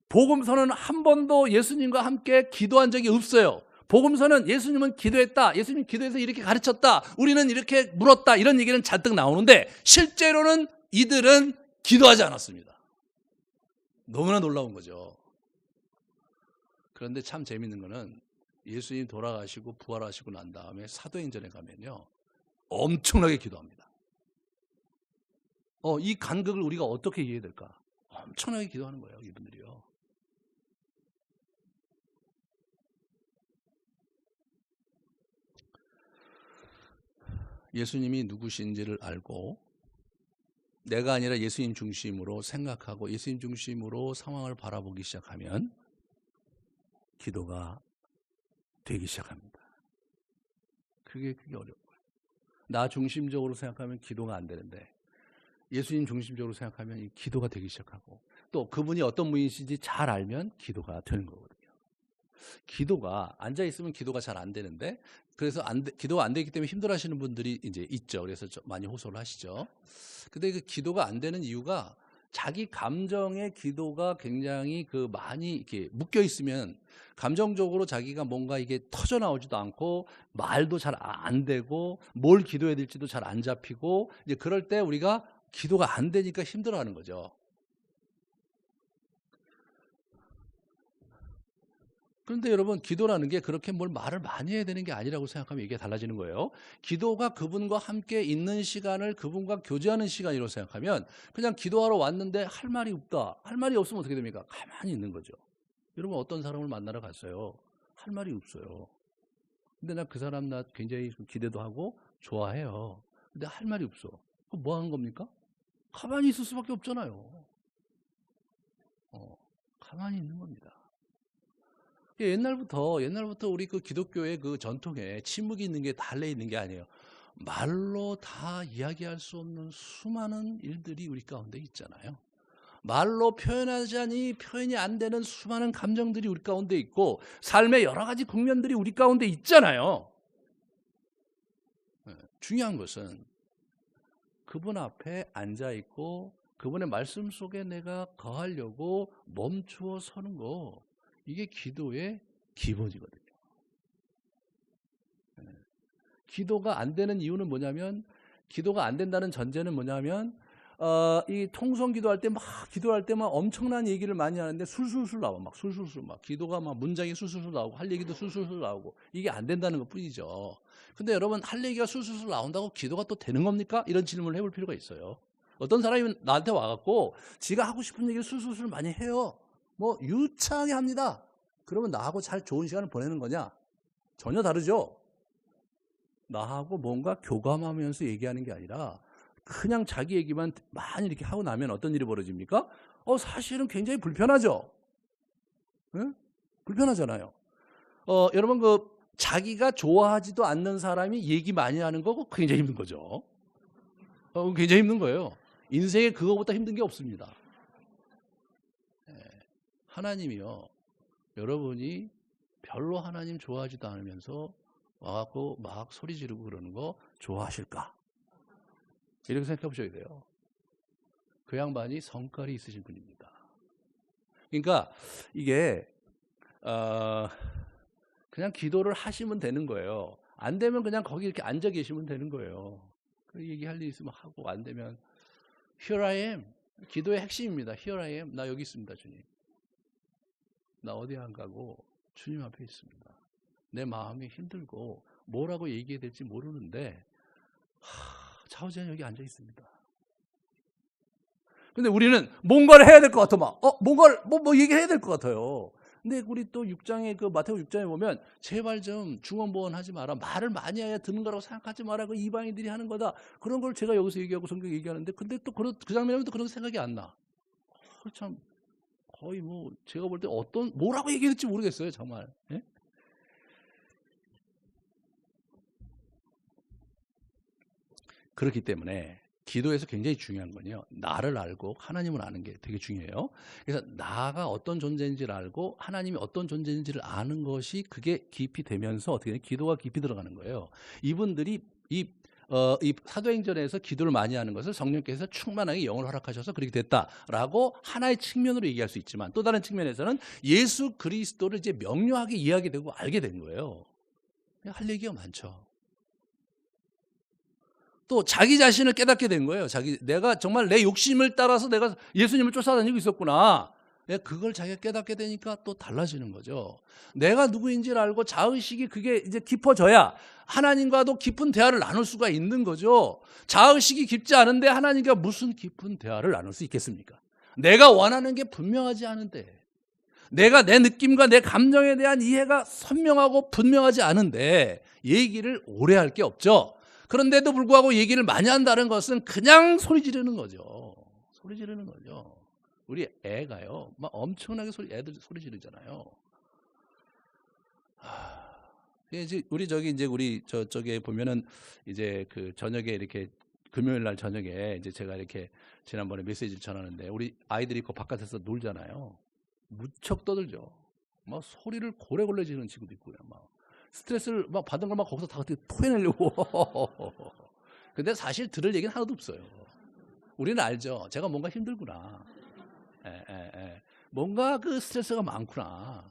복음서는 한 번도 예수님과 함께 기도한 적이 없어요. 복음서는 예수님은 기도했다, 예수님 기도해서 이렇게 가르쳤다, 우리는 이렇게 물었다 이런 얘기는 잔뜩 나오는데 실제로는 이들은 기도하지 않았습니다. 너무나 놀라운 거죠. 그런데 참 재밌는 거는 예수님 돌아가시고 부활하시고 난 다음에 사도행전에 가면요 엄청나게 기도합니다. 이 간극을 우리가 어떻게 이해해야 될까? 엄청나게 기도하는 거예요, 이분들이요. 예수님이 누구신지를 알고 내가 아니라 예수님 중심으로 생각하고 예수님 중심으로 상황을 바라보기 시작하면 기도가 되기 시작합니다. 그게 어려워요. 나 중심적으로 생각하면 기도가 안 되는데 예수님 중심적으로 생각하면 이 기도가 되기 시작하고 또 그분이 어떤 분이신지 잘 알면 기도가 되는 거거든요. 기도가 앉아있으면 기도가 잘 안 되는데 그래서 기도가 안 되기 때문에 힘들어하시는 분들이 이제 있죠. 그래서 많이 호소를 하시죠. 근데 그 기도가 안 되는 이유가 자기 감정의 기도가 굉장히 많이 이렇게 묶여 있으면 감정적으로 자기가 뭔가 이게 터져 나오지도 않고 말도 잘 안 되고 뭘 기도해야 될지도 잘 안 잡히고 이제 그럴 때 우리가 기도가 안 되니까 힘들어하는 거죠. 그런데 여러분, 기도라는 게 그렇게 뭘 말을 많이 해야 되는 게 아니라고 생각하면 이게 달라지는 거예요. 기도가 그분과 함께 있는 시간을 그분과 교제하는 시간이라고 생각하면, 그냥 기도하러 왔는데 할 말이 없다. 할 말이 없으면 어떻게 됩니까? 가만히 있는 거죠. 여러분, 어떤 사람을 만나러 갔어요. 할 말이 없어요. 근데 나 그 사람 나 굉장히 기대도 하고 좋아해요. 근데 할 말이 없어. 그럼 뭐 하는 겁니까? 가만히 있을 수밖에 없잖아요. 가만히 있는 겁니다. 옛날부터 우리 그 기독교의 그 전통에 침묵이 있는 게 달려 있는 게 아니에요. 말로 다 이야기할 수 없는 수많은 일들이 우리 가운데 있잖아요. 말로 표현하자니 표현이 안 되는 수많은 감정들이 우리 가운데 있고, 삶의 여러 가지 국면들이 우리 가운데 있잖아요. 중요한 것은 그분 앞에 앉아 있고 그분의 말씀 속에 내가 거하려고 멈추어 서는 거, 이게 기도의 기본이거든요. 기도가 안 되는 이유는 뭐냐면, 기도가 안 된다는 전제는 뭐냐면, 이 통성 기도할 때 기도할 때 엄청난 얘기를 많이 하는데 술술술 나와. 술술술 기도가 문장이 술술술 나오고 할 얘기도 술술술 나오고, 이게 안 된다는 것 뿐이죠. 근데 여러분, 할 얘기가 술술술 나온다고 기도가 또 되는 겁니까? 이런 질문을 해볼 필요가 있어요. 어떤 사람이 나한테 와갖고 지가 하고 싶은 얘기를 술술술 많이 해요. 유창하게 합니다. 그러면 나하고 잘 좋은 시간을 보내는 거냐? 전혀 다르죠. 나하고 뭔가 교감하면서 얘기하는 게 아니라 그냥 자기 얘기만 많이 이렇게 하고 나면 어떤 일이 벌어집니까? 사실은 굉장히 불편하죠. 응? 불편하잖아요. 여러분, 자기가 좋아하지도 않는 사람이 얘기 많이 하는 거 굉장히 힘든 거죠. 굉장히 힘든 거예요. 인생에 그거보다 힘든 게 없습니다. 하나님이요, 여러분이 별로 하나님 좋아하지도 않으면서 와갖고 막 소리 지르고 그러는 거 좋아하실까? 이렇게 생각해 보셔야 돼요. 그 양반이 성깔이 있으신 분입니다. 그러니까 이게 그냥 기도를 하시면 되는 거예요. 안 되면 그냥 거기 이렇게 앉아 계시면 되는 거예요. 그 얘기할 일 있으면 하고, 안 되면 Here I am. 기도의 핵심입니다. Here I am. 나 여기 있습니다, 주님. 나 어디 안 가고 주님 앞에 있습니다. 내 마음이 힘들고 뭐라고 얘기해야 될지 모르는데 좌우지간 여기 앉아 있습니다. 근데 우리는 뭔가를 해야 될 것 같아. 뭔가를 얘기해야 될 것 같아요. 근데 우리 또 6장에 마태복음 6장에 보면, 제발 좀 중언부언하지 마라. 말을 많이 해야 듣는 거라고 생각하지 마라. 그 이방인들이 하는 거다. 그런 걸 제가 여기서 얘기하고 성경 얘기하는데, 근데 또 그 장면에 또 그런 생각이 안 나. 참 거의 제가 볼 때 뭐라고 얘기해야 될지 모르겠어요, 정말. 예? 그렇기 때문에 기도에서 굉장히 중요한 건요, 나를 알고 하나님을 아는 게 되게 중요해요. 그래서 나가 어떤 존재인지를 알고 하나님이 어떤 존재인지를 아는 것이, 그게 깊이 되면서 어떻게 되냐, 기도가 깊이 들어가는 거예요. 이분들이 이 사도행전에서 기도를 많이 하는 것을 성령께서 충만하게 영을 허락하셔서 그렇게 됐다라고 하나의 측면으로 얘기할 수 있지만, 또 다른 측면에서는 예수 그리스도를 이제 명료하게 이해하게 되고 알게 된 거예요. 할 얘기가 많죠. 또 자기 자신을 깨닫게 된 거예요. 내가 정말 내 욕심을 따라서 내가 예수님을 쫓아다니고 있었구나. 그걸 자기가 깨닫게 되니까 또 달라지는 거죠. 내가 누구인지를 알고 자의식이 그게 이제 깊어져야 하나님과도 깊은 대화를 나눌 수가 있는 거죠. 자의식이 깊지 않은데 하나님과 무슨 깊은 대화를 나눌 수 있겠습니까? 내가 원하는 게 분명하지 않은데, 내가 내 느낌과 내 감정에 대한 이해가 선명하고 분명하지 않은데 얘기를 오래 할 게 없죠. 그런데도 불구하고 얘기를 많이 한다는 것은 그냥 소리 지르는 거죠. 소리 지르는 거죠. 우리 애가요, 엄청나게 애들 소리 지르잖아요. 이제 우리 저쪽에 보면은 이제 그 저녁에 이렇게 금요일 날 저녁에 이제 제가 이렇게 지난번에 메시지를 전하는데, 우리 아이들이 그 바깥에서 놀잖아요. 무척 떠들죠. 소리를 고래고래 지르는 친구도 있고요. 스트레스를 받은 걸 거기서 다 어떻게 토해내려고. 근데 사실 들을 얘기는 하나도 없어요. 우리는 알죠. 제가 뭔가 힘들구나. 뭔가 그 스트레스가 많구나.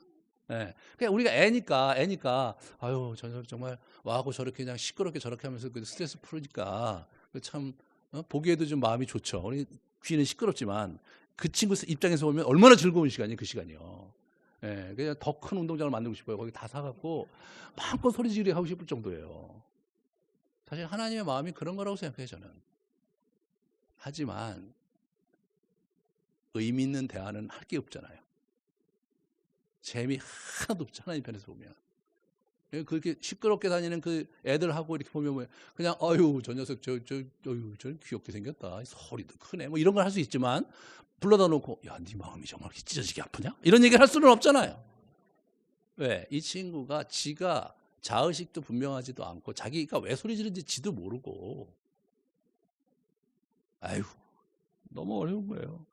그러니까 우리가 애니까 아유, 정말 와하고 저렇게 그냥 시끄럽게 저렇게 하면서 그 스트레스 풀으니까 참 보기에도 좀 마음이 좋죠. 우리 귀는 시끄럽지만 그 친구 입장에서 보면 얼마나 즐거운 시간이에요, 그 시간이요. 예, 그냥 더 큰 운동장을 만들고 싶어요. 거기 다 사갖고 마음껏 소리 지르게 하고 싶을 정도예요. 사실 하나님의 마음이 그런 거라고 생각해요, 저는. 하지만 의미 있는 대화는 할 게 없잖아요. 재미 하나도 없죠, 하나님 편에서 보면. 그렇게 시끄럽게 다니는 그 애들하고 이렇게 보면 그냥 아유 저 녀석 저 귀엽게 생겼다, 소리도 크네, 뭐 이런 걸 할 수 있지만 불러다 놓고 야, 네 마음이 정말 찢어지게 아프냐? 이런 얘기를 할 수는 없잖아요. 왜? 이 친구가 지가 자의식도 분명하지도 않고 자기가 왜 소리 지르는지 지도 모르고 아유 너무 어려운 거예요.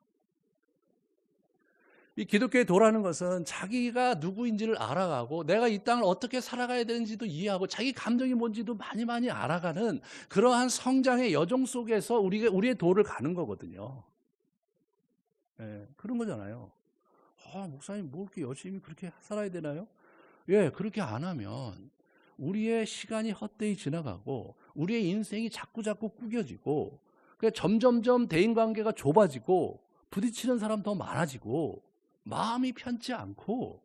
이 기독교의 도라는 것은 자기가 누구인지를 알아가고 내가 이 땅을 어떻게 살아가야 되는지도 이해하고 자기 감정이 뭔지도 많이 알아가는 그러한 성장의 여정 속에서 우리의 도를 가는 거거든요. 예, 그런 거잖아요. 목사님 뭐 이렇게 열심히 그렇게 살아야 되나요? 예, 그렇게 안 하면 우리의 시간이 헛되이 지나가고 우리의 인생이 자꾸 꾸겨지고 점점점 대인관계가 좁아지고 부딪히는 사람 더 많아지고 마음이 편치 않고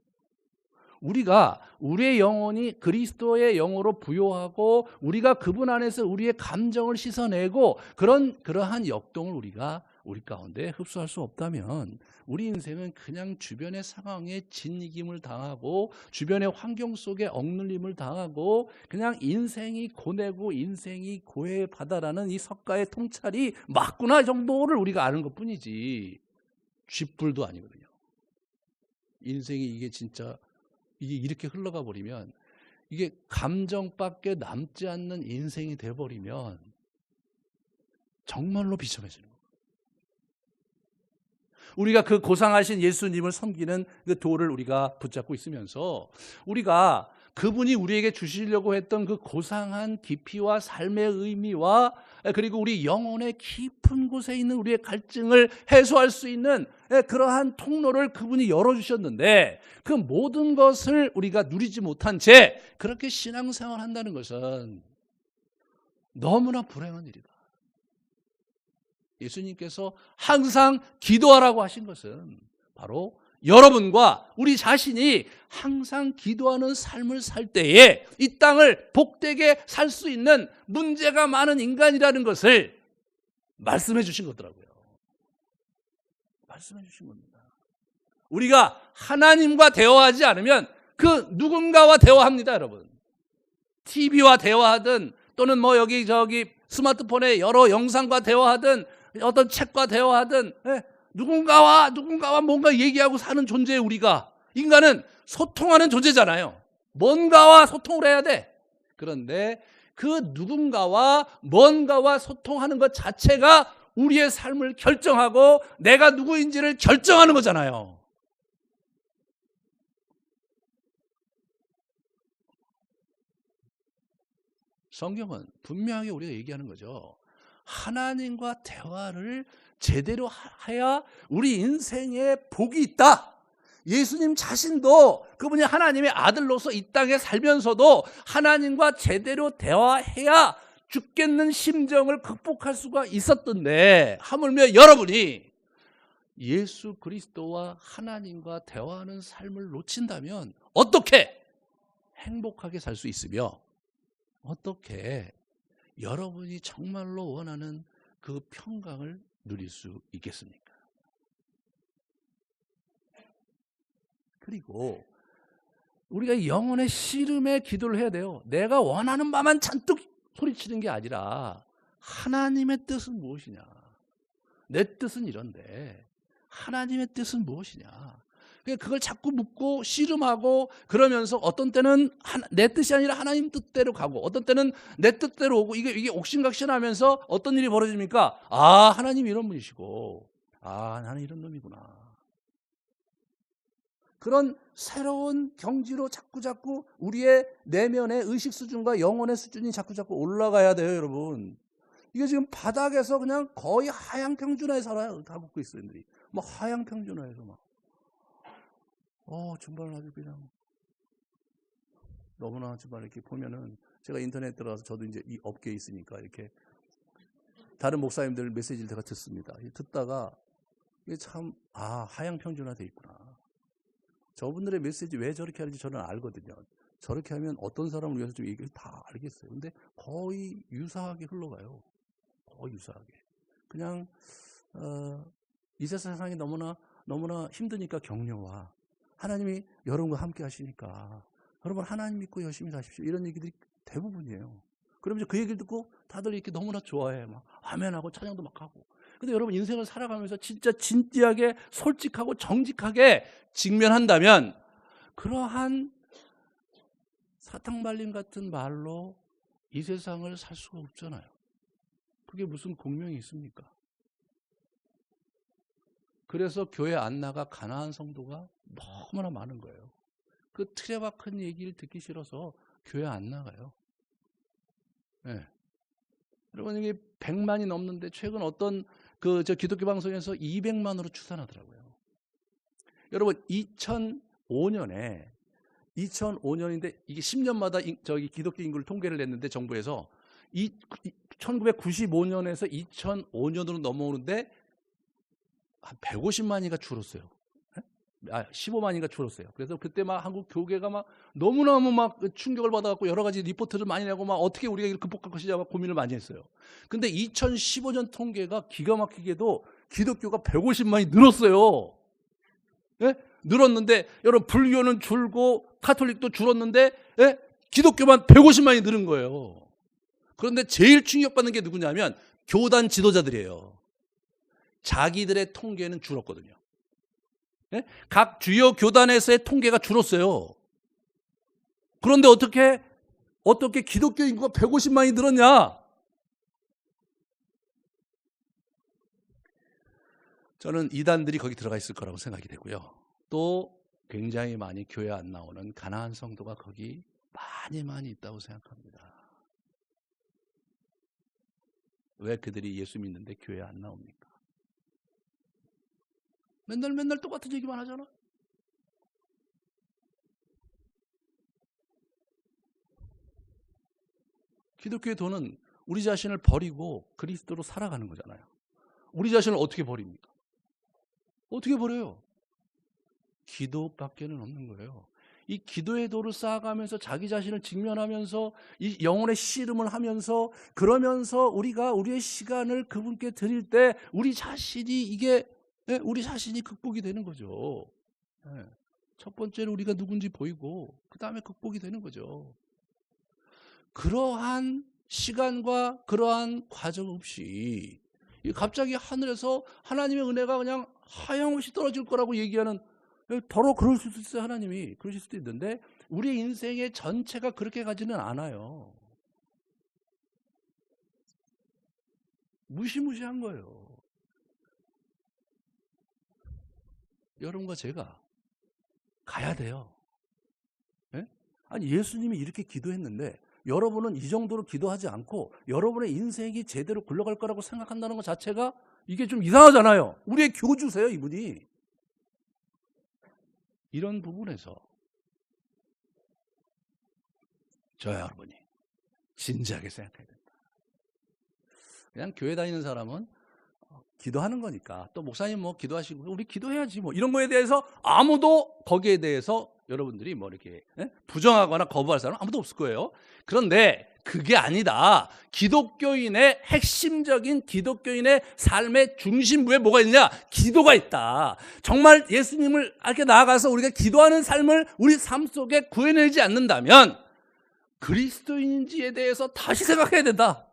우리가 우리의 영혼이 그리스도의 영으로 부요하고 우리가 그분 안에서 우리의 감정을 씻어내고 그러한 역동을 우리가 우리 가운데 흡수할 수 없다면 우리 인생은 그냥 주변의 상황에 짓이김을 당하고 주변의 환경 속에 억눌림을 당하고 그냥 인생이 고뇌고 인생이 고해바다라는 이 석가의 통찰이 맞구나 정도를 우리가 아는 것뿐이지 쥐뿔도 아니거든요. 인생이 이게 진짜 이게 이렇게 흘러가 버리면 이게 감정밖에 남지 않는 인생이 돼버리면 정말로 비참해지는 거예요. 우리가 그 고상하신 예수님을 섬기는 그 도를 우리가 붙잡고 있으면서 우리가 그분이 우리에게 주시려고 했던 그 고상한 깊이와 삶의 의미와 그리고 우리 영혼의 깊은 곳에 있는 우리의 갈증을 해소할 수 있는 그러한 통로를 그분이 열어주셨는데 그 모든 것을 우리가 누리지 못한 채 그렇게 신앙생활을 한다는 것은 너무나 불행한 일이다. 예수님께서 항상 기도하라고 하신 것은 바로 여러분과 우리 자신이 항상 기도하는 삶을 살 때에 이 땅을 복되게 살 수 있는 문제가 많은 인간이라는 것을 말씀해 주신 거더라고요. 말씀해 주신 겁니다. 우리가 하나님과 대화하지 않으면 그 누군가와 대화합니다, 여러분. TV와 대화하든 또는 뭐 여기 저기 스마트폰에 여러 영상과 대화하든 어떤 책과 대화하든 누군가와 뭔가 얘기하고 사는 존재의 우리가 인간은 소통하는 존재잖아요. 뭔가와 소통을 해야 돼. 그런데 그 누군가와 뭔가와 소통하는 것 자체가 우리의 삶을 결정하고 내가 누구인지를 결정하는 거잖아요. 성경은 분명하게 우리가 얘기하는 거죠. 하나님과 대화를 제대로 해야 우리 인생에 복이 있다. 예수님 자신도 그분이 하나님의 아들로서 이 땅에 살면서도 하나님과 제대로 대화해야 죽겠는 심정을 극복할 수가 있었던데 하물며 여러분이 예수 그리스도와 하나님과 대화하는 삶을 놓친다면 어떻게 행복하게 살 수 있으며 어떻게 여러분이 정말로 원하는 그 평강을 누릴 수 있겠습니까? 그리고 우리가 영혼의 씨름의 기도를 해야 돼요. 내가 원하는 바만 잔뜩 소리치는 게 아니라 하나님의 뜻은 무엇이냐? 내 뜻은 이런데 하나님의 뜻은 무엇이냐? 그걸 자꾸 묻고 씨름하고 그러면서 어떤 때는 내 뜻이 아니라 하나님 뜻대로 가고 어떤 때는 내 뜻대로 오고 이게 옥신각신하면서 어떤 일이 벌어집니까? 하나님이 이런 분이시고 나는 이런 놈이구나. 그런 새로운 경지로 자꾸 우리의 내면의 의식 수준과 영혼의 수준이 자꾸 올라가야 돼요, 여러분. 이게 지금 바닥에서 그냥 거의 하향 평준화에 살아요. 가고 있어요, 인들이. 뭐 하향 평준화에서 막. 정말 아주 그냥 너무나 정말 이렇게 보면은 제가 인터넷 들어가서 저도 이제 이 업계에 있으니까 이렇게 다른 목사님들 메시지를 제가 듣습니다. 듣다가 이게 참 하향 평준화돼 있구나. 저분들의 메시지 왜 저렇게 하는지 저는 알거든요. 저렇게 하면 어떤 사람을 위해서 좀 얘기를 다 알겠어요. 근데 거의 유사하게 흘러가요. 거의 유사하게. 그냥 이 세상이 너무나 힘드니까 격려와 하나님이 여러분과 함께 하시니까 여러분 하나님 믿고 열심히 사십시오. 이런 얘기들이 대부분이에요. 그러면서 그 얘기를 듣고 다들 이렇게 너무나 좋아해. 막 아멘하고 찬양도 막 하고. 근데 여러분 인생을 살아가면서 진짜 진지하게 솔직하고 정직하게 직면한다면 그러한 사탕발림 같은 말로 이 세상을 살 수가 없잖아요. 그게 무슨 공명이 있습니까? 그래서 교회 안 나가 가난한 성도가 너무나 많은 거예요. 그 틀에 박힌 얘기를 듣기 싫어서 교회 안 나가요. 네. 여러분 이게 100만이 넘는데 최근 어떤 저 기독교 방송에서 200만으로 추산하더라고요. 여러분 2005년인데 이게 10년마다 저기 기독교 인구를 통계를 냈는데 정부에서 1995년에서 2005년으로 넘어오는데 한 150만이가 줄었어요. 15만이가 줄었어요. 그래서 그때 막 한국 교계가 막 너무너무 막 충격을 받아갖고 여러 가지 리포트를 많이 내고 막 어떻게 우리가 이걸 극복할 것이냐 막 고민을 많이 했어요. 근데 2015년 통계가 기가 막히게도 기독교가 150만이 늘었어요. 예? 늘었는데 여러분 불교는 줄고 카톨릭도 줄었는데 예? 기독교만 150만이 늘은 거예요. 그런데 제일 충격받는 게 누구냐면 교단 지도자들이에요. 자기들의 통계는 줄었거든요. 예? 각 주요 교단에서의 통계가 줄었어요. 그런데 어떻게 기독교 인구가 150만이 늘었냐? 저는 이단들이 거기 들어가 있을 거라고 생각이 되고요. 또 굉장히 많이 교회 안 나오는 가난한 성도가 거기 많이 있다고 생각합니다. 왜 그들이 예수 믿는데 교회 안 나옵니까? 맨날 똑같은 얘기만 하잖아. 기독교의 도는 우리 자신을 버리고 그리스도로 살아가는 거잖아요. 우리 자신을 어떻게 버립니까? 어떻게 버려요? 기도밖에는 없는 거예요. 이 기도의 도를 쌓아가면서 자기 자신을 직면하면서 이 영혼의 씨름을 하면서 그러면서 우리가 우리의 시간을 그분께 드릴 때 우리 자신이 극복이 되는 거죠. 첫 번째로 우리가 누군지 보이고 그 다음에 극복이 되는 거죠. 그러한 시간과 그러한 과정 없이 갑자기 하늘에서 하나님의 은혜가 그냥 하염없이 떨어질 거라고 얘기하는, 더러 그럴 수도 있어요. 하나님이 그러실 수도 있는데 우리 인생의 전체가 그렇게 가지는 않아요. 무시무시한 거예요. 여러분과 제가 가야 돼요. 예? 아니 예수님이 이렇게 기도했는데 여러분은 이 정도로 기도하지 않고 여러분의 인생이 제대로 굴러갈 거라고 생각한다는 것 자체가 이게 좀 이상하잖아요. 우리의 교주세요, 이분이. 이런 부분에서 저야 여러분이 진지하게 생각해야 된다. 그냥 교회 다니는 사람은 기도하는 거니까 또 목사님 뭐 기도하시고 우리 기도해야지 뭐 이런 거에 대해서 아무도 거기에 대해서 여러분들이 뭐 이렇게 부정하거나 거부할 사람은 아무도 없을 거예요. 그런데 그게 아니다. 기독교인의 핵심적인 기독교인의 삶의 중심부에 뭐가 있냐? 기도가 있다. 정말 예수님을 이렇게 나아가서 우리가 기도하는 삶을 우리 삶 속에 구해내지 않는다면 그리스도인인지에 대해서 다시 생각해야 된다.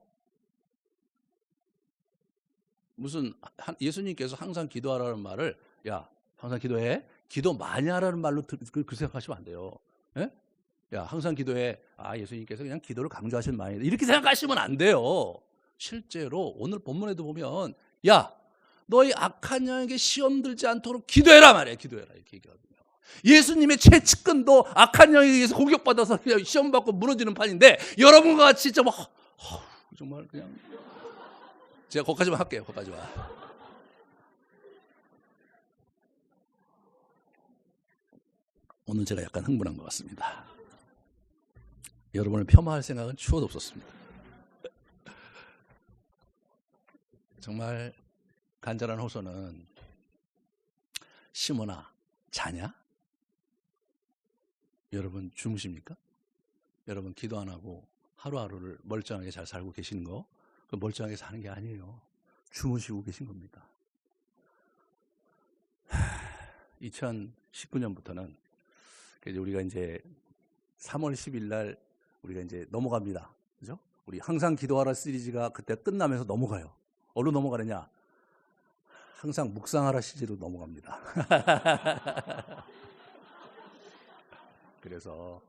무슨 예수님께서 항상 기도하라는 말을 야 항상 기도해, 기도 많이 하라는 말로 그 생각하시면 안 돼요. 예? 야 항상 기도해. 예수님께서 그냥 기도를 강조하시는 말이다 이렇게 생각하시면 안 돼요. 실제로 오늘 본문에도 보면 야 너희 악한 영에게 시험 들지 않도록 기도해라 말이에요. 기도해라 이렇게 얘기하거든요. 예수님의 최측근도 악한 영에 의해서 공격받아서 그냥 시험 받고 무너지는 판인데 여러분과 같이 정말 그냥 제가 거기까지만 할게요. 거기까지만. 오늘 제가 약간 흥분한 것 같습니다. 여러분을 폄하할 생각은 추워도 없었습니다. 정말 간절한 호소는 시몬아 자냐? 여러분 주무십니까? 여러분 기도 안 하고 하루하루를 멀쩡하게 잘 살고 계시는 거, 그 멀쩡하게 사는 게 아니에요. 주무시고 계신 겁니다. 2019년부터는 우리가 이제 3월 10일 날 우리가 이제 넘어갑니다. 그죠? 우리 항상 기도하라 시리즈가 그때 끝나면서 넘어가요. 어디로 넘어가느냐? 항상 묵상하라 시리즈로 넘어갑니다. 그래서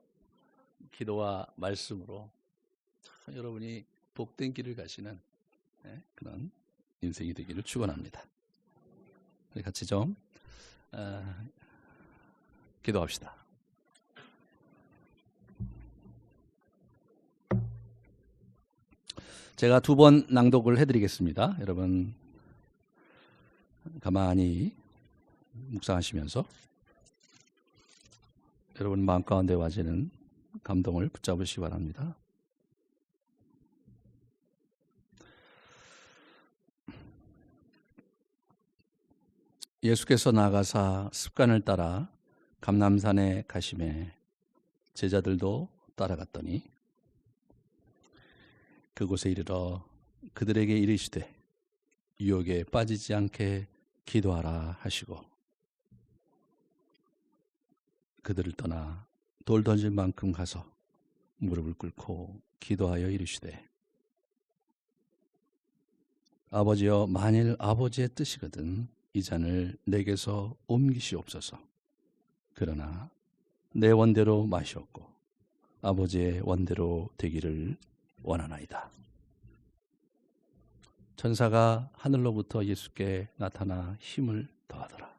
기도와 말씀으로 참 여러분이 복된 길을 가시는 그런 인생이 되기를 축원합니다. 우리 같이 좀 기도합시다. 제가 2번 낭독을 해드리겠습니다. 여러분 가만히 묵상하시면서 여러분 마음 가운데 와지는 감동을 붙잡으시기 바랍니다. 예수께서 나가사 습관을 따라 감람산에 가심에 제자들도 따라갔더니 그곳에 이르러 그들에게 이르시되 유혹에 빠지지 않게 기도하라 하시고 그들을 떠나 돌 던질 만큼 가서 무릎을 꿇고 기도하여 이르시되 아버지여 만일 아버지의 뜻이거든 이 잔을 내게서 옮기시옵소서. 그러나 내 원대로 마시옵고 아버지의 원대로 되기를 원하나이다. 천사가 하늘로부터 예수께 나타나 힘을 더하더라.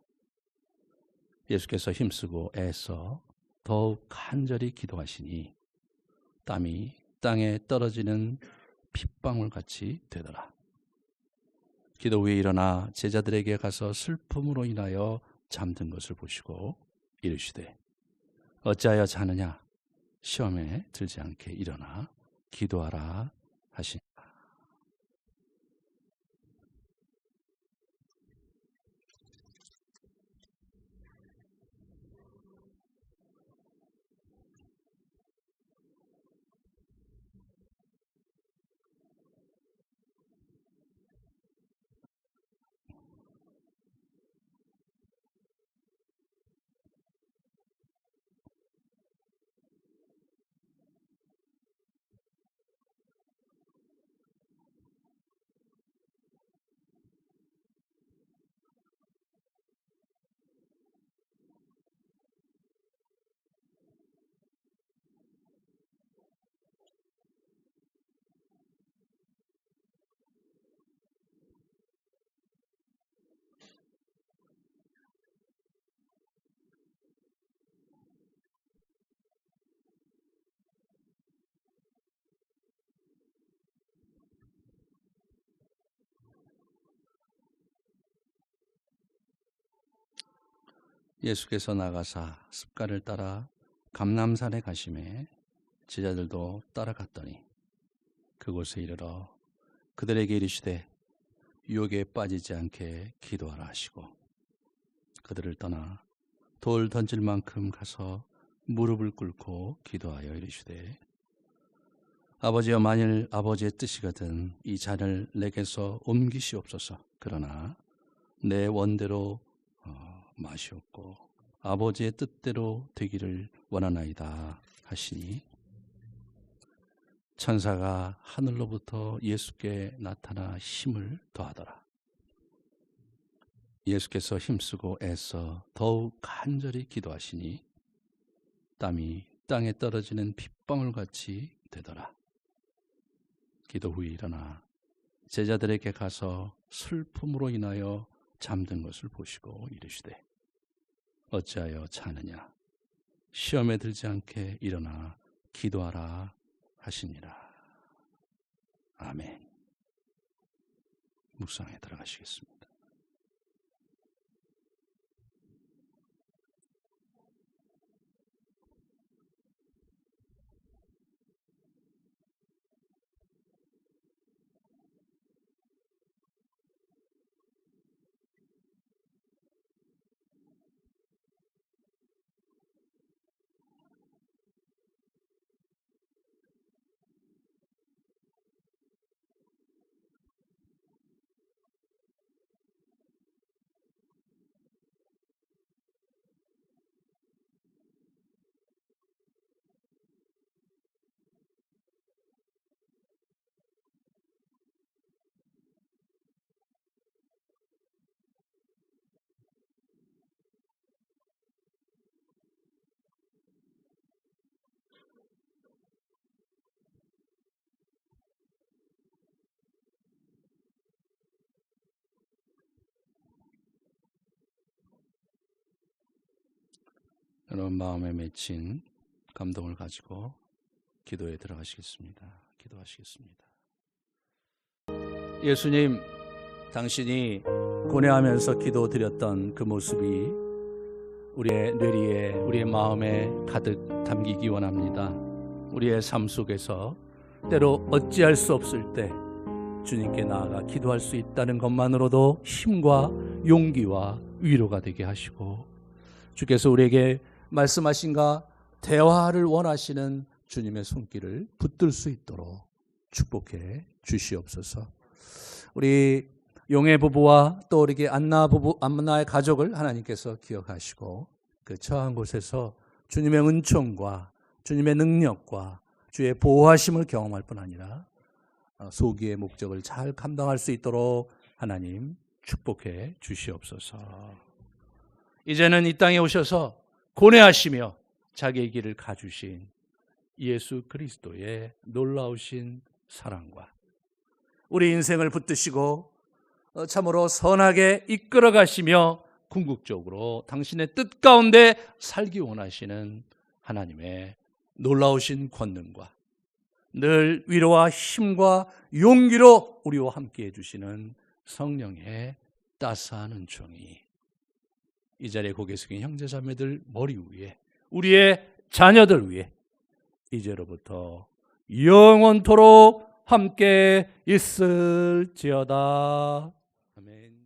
예수께서 힘쓰고 애써 더욱 간절히 기도하시니 땀이 땅에 떨어지는 핏방울같이 되더라. 기도 후에 일어나 제자들에게 가서 슬픔으로 인하여 잠든 것을 보시고 이르시되 어찌하여 자느냐? 시험에 들지 않게 일어나 기도하라 하시니라. 예수께서 나가사 습관을 따라 감람산에 가심에 제자들도 따라갔더니 그곳에 이르러 그들에게 이르시되 유혹에 빠지지 않게 기도하라 하시고 그들을 떠나 돌 던질 만큼 가서 무릎을 꿇고 기도하여 이르시되 아버지여 만일 아버지의 뜻이거든 이 잔을 내게서 옮기시옵소서. 그러나 내 원대로 마시옵고 아버지의 뜻대로 되기를 원하나이다 하시니 천사가 하늘로부터 예수께 나타나 힘을 더하더라. 예수께서 힘쓰고 애써 더욱 간절히 기도하시니 땀이 땅에 떨어지는 핏방울같이 되더라. 기도 후에 일어나 제자들에게 가서 슬픔으로 인하여 잠든 것을 보시고 이르시되 어찌하여 자느냐? 시험에 들지 않게 일어나 기도하라 하시니라. 아멘. 묵상에 들어가시겠습니다. 여러분 마음에 맺힌 감동을 가지고 기도에 들어가시겠습니다. 기도하시겠습니다. 예수님, 당신이 고뇌하면서 기도드렸던 그 모습이 우리의 뇌리에, 우리의 마음에 가득 담기기 원합니다. 우리의 삶 속에서 때로 어찌할 수 없을 때 주님께 나아가 기도할 수 있다는 것만으로도 힘과 용기와 위로가 되게 하시고, 주께서 우리에게 말씀하신가 대화를 원하시는 주님의 손길을 붙들 수 있도록 축복해 주시옵소서. 우리 용의 부부와 또 우리 안나의 가족을 하나님께서 기억하시고 그 처한 곳에서 주님의 은총과 주님의 능력과 주의 보호하심을 경험할 뿐 아니라 소기의 목적을 잘 감당할 수 있도록 하나님 축복해 주시옵소서. 이제는 이 땅에 오셔서 고뇌하시며 자기의 길을 가주신 예수 그리스도의 놀라우신 사랑과 우리 인생을 붙드시고 참으로 선하게 이끌어 가시며 궁극적으로 당신의 뜻 가운데 살기 원하시는 하나님의 놀라우신 권능과 늘 위로와 힘과 용기로 우리와 함께 해주시는 성령의 따스한 은총이 이 자리에 고개 숙인 형제자매들 머리 위에, 우리의 자녀들 위에 이제로부터 영원토록 함께 있을지어다. 아멘.